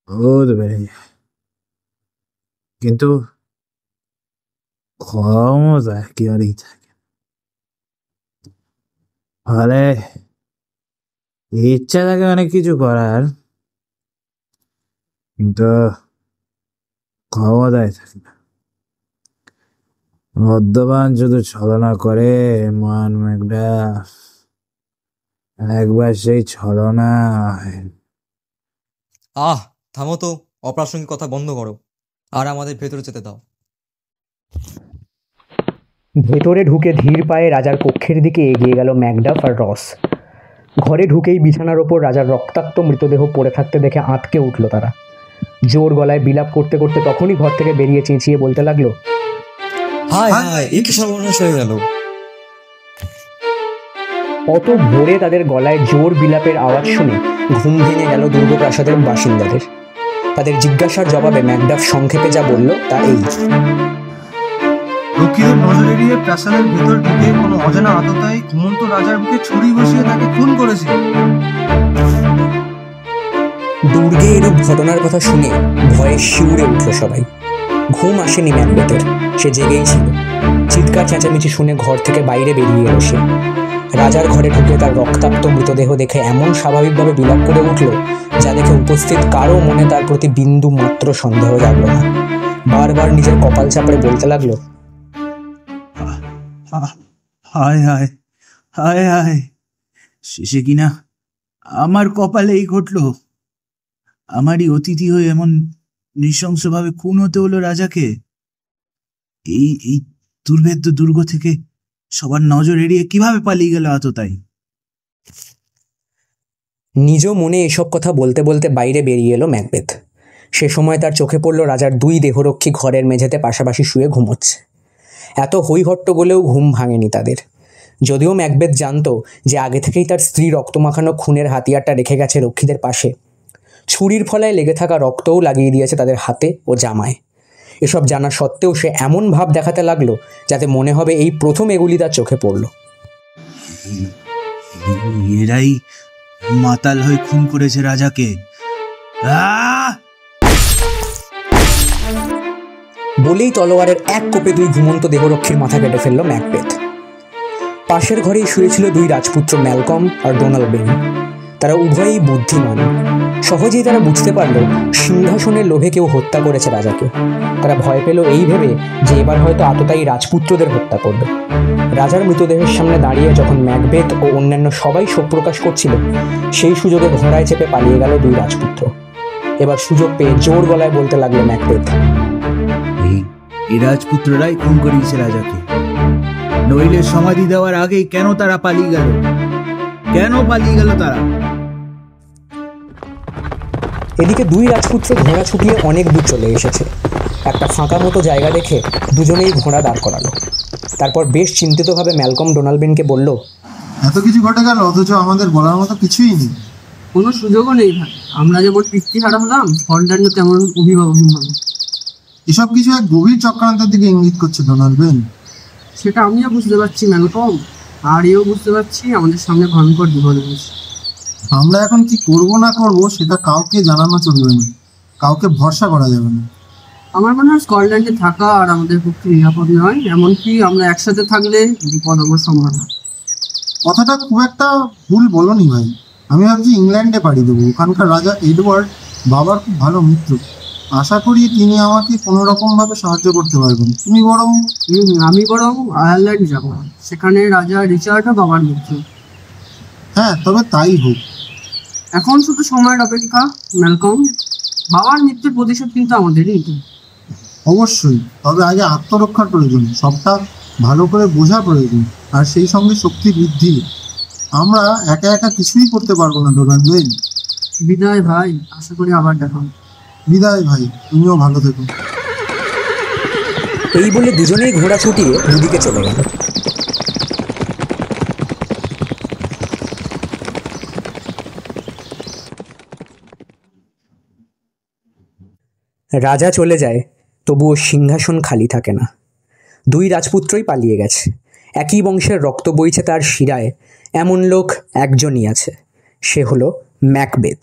Speaker 13: বহুত বেড়ে যায়, কিন্তু ক্ষমতা একেবারেই থাকে। ফলে ইচ্ছা থাকে অনেক কিছু করার, কিন্তু ক্ষমতায় থাকে না। মদ্যপান শুধু ছলনা করে মহান ম্যাকডাফ, একবার সেই ছলনা।
Speaker 12: থামো তো, অপ্রাসঙ্গিক কথা বন্ধ করো আর আমাদের ভেতরে যেতে দাও।
Speaker 3: ভেতরে ঢুকে ধীর পায়ে রাজার কক্ষের দিকে এগিয়ে গেল ম্যাকডাফ আর রস। ঘরে ঢুকেই বিছানার ওপর রাজার রক্তাক্ত মৃতদেহ পড়ে থাকতে দেখে আঁতকে উঠল তারা। জোর গলায় বিলাপ করতে করতে তখনই ঘর থেকে বেরিয়ে চেঁচিয়ে বলতে লাগলো,
Speaker 12: হায় হায়, এ কি সর্বনাশ হয়ে গেল।
Speaker 3: অত ভোরে তাদের গলায় জোর বিলাপের আওয়াজ শুনে ঘুম ভেঙে গেল দুর্গপ্রাসাদের বাসিন্দাদের। তাদের জিজ্ঞাসার জবাবে ম্যাকডাফ সংক্ষেপে যা বলল তা এই:
Speaker 15: রক্ষীদের নজর এড়িয়ে প্রাসাদের ভেতর ঢুকে কোনো অজানা আততায়ী ঘুমন্ত রাজার বুকে ছুরি বসিয়ে তাকে খুন করেছে।
Speaker 3: দুর্গে এরূপ ঘটনার কথা শুনে ভয়ে শিউরে উঠল সবাই। ঘুম আসেনি ম্যাকবেথের, সে জেগেই ছিল। চিৎকার চেঁচামেচি শুনে ঘর থেকে বাইরে বেরিয়ে এলো সে। রাজার ঘরে ঢুকে তার রক্তাক্ত মৃতদেহ দেখে এমন স্বাভাবিকভাবে বিলাপ করে উঠল যা দেখে উপস্থিত কারো মনে তার প্রতি বিন্দু মাত্র সন্দেহ জাগল না। বারবার নিজের কপাল চাপড়ে বলতে লাগলো,
Speaker 13: হায় হায় হায় হায়, শেষে কিনা আমার কপালেই ঘটলো। আমারই অতিথি হয়ে এমন নৃশংসভাবে খুন হতে হলো রাজাকে। এই দুর্ভেদ্য দুর্গ থেকে সবার নজর এড়িয়ে কিভাবে পালিয়ে গেল আততায়ী?
Speaker 3: নিজ মনে এসব কথা বলতে বলতে বাইরে বেরিয়ে এলো ম্যাকবেথ। সে সময় তার চোখে পড়ল রাজার দুই দেহরক্ষী ঘরের মেঝেতে পাশাপাশি শুয়ে ঘুমোচ্ছে। এত হইহট্টগোলেও ঘুম ভাঙেনি তাদের। যদিও ম্যাকবেথ জানতো যে আগে থেকেই তার স্ত্রী রক্তমাখানো খুনের হাতিয়ারটা রেখে গেছে রক্ষীদের পাশে। ছুরির ফলায় লেগে থাকা রক্তও লাগিয়ে দিয়েছে তাদের হাতে ও জামায়। এসব জানা সত্ত্বেও সে এমন ভাব দেখাতে লাগলো যাতে মনে হবে এই প্রথম এগুলি তার চোখে পড়ল।
Speaker 13: এরাই মাতাল হয়ে খুন করেছে রাজাকে।
Speaker 3: বলেই তলোয়ারের এক কোপে দুই ঘুমন্ত দেহরক্ষীর মাথা কেটে ফেলল ম্যাকবেথ। পাশের ঘরেই শুয়েছিল দুই রাজপুত্র ম্যালকম আর ডোনাল্ড। তারা উভয়ই বুদ্ধিমান। সহজেই তারা বুঝতে পারল সিংহাসনের লোভে কেউ হত্যা করেছে রাজাকে। তারা ভয় পেল এই ভেবে যে এবার হয়তো আততায়ী রাজপুত্রদের হত্যা করবে। রাজার মৃতদেহের সামনে দাঁড়িয়ে যখন ম্যাকবেথ ও অন্যান্য সবাই শোক প্রকাশ করছিল, সেই সুযোগে ঘোড়ায় চেপে পালিয়ে গেল দুই রাজপুত্র। এবার সুযোগ পেয়ে জোর গলায় বলতে লাগলো ম্যাকবেথ,
Speaker 13: এই রাজপুত্ররাই খুন করিয়েছে রাজাকে। নইলে সমাধি দেওয়ার আগেই কেন তারা পালিয়ে গেল? কেন পালিয়ে গেল তারা?
Speaker 3: এদিকে দুই রাজপুত্র ঘোড়া ছুটিয়ে অনেক দূর চলে এসেছে। একটা ফাঁকা মতো জায়গা দেখে দুজনেই ঘোড়া দাঁড় করালো। তারপর বেশ চিন্তিতভাবে ম্যালকম ডোনাল্ডকে বলল,
Speaker 6: এত কিছু ঘটে গেল অথচ আমাদের বলার মতো কিছুই নেই।
Speaker 16: কোনো সুযোগও নেই ভাই। আমরা যেমন পিতৃহারা হলাম, ফলডান্য তেমন অভিভাবক।
Speaker 6: এসব কিছু এক গভীর চক্রান্তের দিকে ইঙ্গিত করছে ডোনাল্ড।
Speaker 16: সেটা আমিও বুঝতে পারছি ম্যালকম, আর এও বুঝতে পারছি আমাদের সামনে ভয়ঙ্কর বিপদ রয়েছে।
Speaker 6: আমরা এখন কি করব না করব সেটা কাউকে জানানো চলবে না, কাউকে ভরসা করা যাবে না।
Speaker 16: আমার মনে হয় স্কটল্যান্ডে থাকা আর আমাদের পক্ষে নিরাপদ নয়, এমনকি আমরা একসাথে থাকলে বিপদ হবার সম্ভাবনা।
Speaker 6: কথাটা খুব একটা ভুল বলনি ভাই। আমি ভাবছি ইংল্যান্ডে পাড়ি দেবো। ওখানকার রাজা এডওয়ার্ড বাবার খুব ভালো মিত্র। আশা করি তিনি আমাকে কোনো রকমভাবে সাহায্য করতে পারবেন। তুমি বরং
Speaker 16: আমি বরং আয়ারল্যান্ড যাব, সেখানে রাজা রিচার্ডও বাবার মিত্র।
Speaker 6: হ্যাঁ, তবে তাই হোক।
Speaker 16: এখন শুধু সময়ের অপেক্ষা ম্যালকম। বাবার মৃত্যুর প্রতিশোধ কিন্তু আমাদেরই নিতে।
Speaker 6: অবশ্যই, তবে আগে আত্মরক্ষার প্রয়োজন, সবটা ভালো করে বোঝা প্রয়োজন, আর সেই সঙ্গে শক্তি বৃদ্ধি। আমরা একা একা কিছুই করতে পারবো না ডোনাল্ড ওয়েন।
Speaker 16: বিদায় ভাই, আশা করি আবার দেখা।
Speaker 6: বিদায় ভাই, তুমিও ভালো থেকো।
Speaker 3: এই বলে দুজনেই ঘোড়া ছুটিয়ে দুদিকে চলে গেল। রাজা চলে যায়, তবুও সিংহাসন খালি থাকে না। দুই রাজপুত্রই পালিয়ে গেছে, একই বংশের রক্ত বইছে তার শিরায়, এমন লোক একজনই আছে, সে হলো ম্যাকবেথ।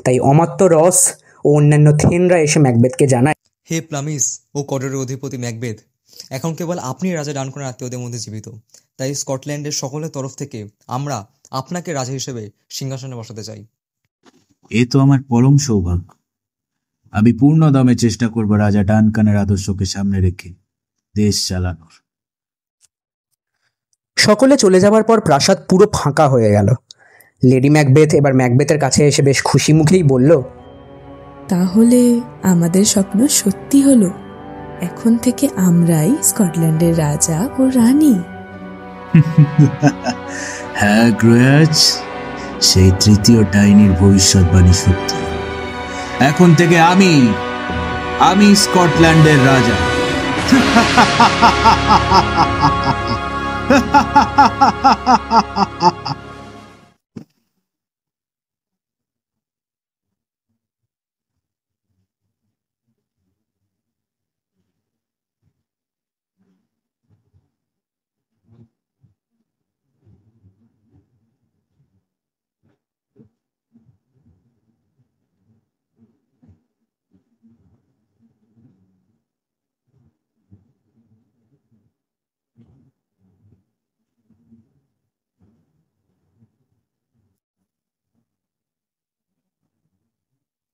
Speaker 3: তাই অমাত্য রস ও অন্যান্য থেনরা এসে ম্যাকবেথকে জানায়,
Speaker 12: হে প্লামিস ও কডরের অধিপতি ম্যাকবেথ, এখন কেবল আপনি রাজা ডানকানের আত্মীয়দের মধ্যে জীবিত। তাই স্কটল্যান্ডের সকলের তরফ থেকে আমরা আপনাকে রাজা হিসেবে সিংহাসনে বসাতে চাই।
Speaker 13: এ তো আমার পরম সৌভাগ্য। আমি পূর্ণ দমে চেষ্টা করব রাজা ডানকানের আদর্শকে সামনে রেখে দেশ চালানোর।
Speaker 3: সকলে চলে যাবার পর প্রাসাদ পুরো ফাঁকা হয়ে গেল। লেডি ম্যাকবেথ এবার ম্যাকবেথের কাছে এসে বেশ খুশি মুখেই বলল,
Speaker 2: তাহলে আমাদের স্বপ্ন সত্যি হলো, এখন থেকে আমরাই স্কটল্যান্ডের রাজা ও রানী।
Speaker 13: হ্যাঁ গ্রয়াজ, সেই তৃতীয় ডাইনির ভবিষ্যৎবাণী সত্যি। এখন থেকে আমি স্কটল্যান্ডের রাজা।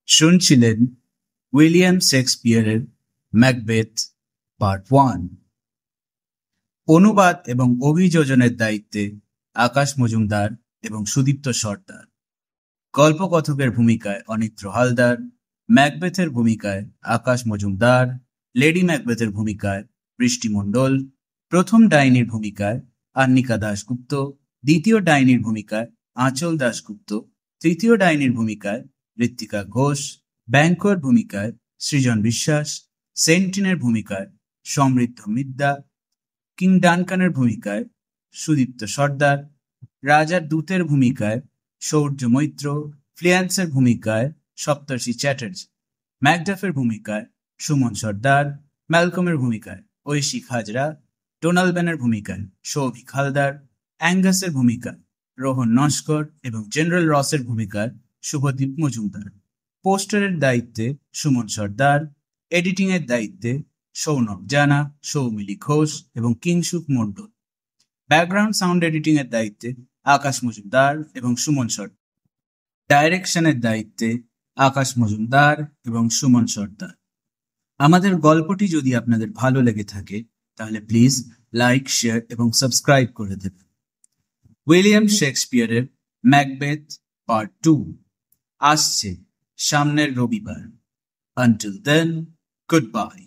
Speaker 1: শুনছিলেন উইলিয়াম শেক্সপিয়ারের ম্যাকবেথ পার্ট 1। অনুবাদ এবং অভিযোজনের দায়িত্বে আকাশ মজুমদার এবং সুদীপ্ত সর্দার। গল্পকথকের ভূমিকায় অনিত্র হালদার, ম্যাকবেথের ভূমিকায় আকাশ মজুমদার, লেডি ম্যাকবেথের ভূমিকায় বৃষ্টি মণ্ডল, প্রথম ডাইনির ভূমিকায় আন্নিকা দাশগুপ্ত, দ্বিতীয় ডাইনির ভূমিকায় আঁচল দাশগুপ্ত, তৃতীয় ডাইনির ভূমিকায় ঋত্বিকা ঘোষ, ব্যাংকোর ভূমিকায় সৃজন বিশ্বাস, সেন্টিনের ভূমিকায় সমৃদ্ধ মিদ্যা, কিং ডানকানের ভূমিকায় সুদীপ্ত সর্দার, রাজার দূতের ভূমিকায় শৌর্য মৈত্র, ফ্লিয়ান্সের ভূমিকায় সপ্তর্ষি চ্যাটার্জি, ম্যাকডাফের ভূমিকায় সুমন সর্দার, ম্যালকমের ভূমিকায় ঐশিক হাজরা, ডোনাল্ডবেনের ভূমিকায় সৌভিক হালদার, অ্যাঙ্গাসের ভূমিকায় রোহন নস্কর এবং জেনারেল রসের ভূমিকায় শুভদীপ মজুমদার। পোস্টারের দায়িত্বে সুমন সর্দার, এডিটিং এর দায়িত্বে সৌনক জানা, সৌমিলি ঘোষ এবং কিংসুক মণ্ডল। ব্যাকগ্রাউন্ড সাউন্ড এডিটিং এর দায়িত্বে আকাশ মজুমদার এবং সুমন সর্দার। ডাইরেকশনের দায়িত্বে আকাশ মজুমদার এবং সুমন সর্দার। আমাদের গল্পটি যদি আপনাদের ভালো লেগে থাকে তাহলে প্লিজ লাইক, শেয়ার এবং সাবস্ক্রাইব করে দেবেন। উইলিয়াম শেক্সপিয়ারের ম্যাকবেথ পার্ট 2 আসছে সামনের রবিবার। Until then, goodbye.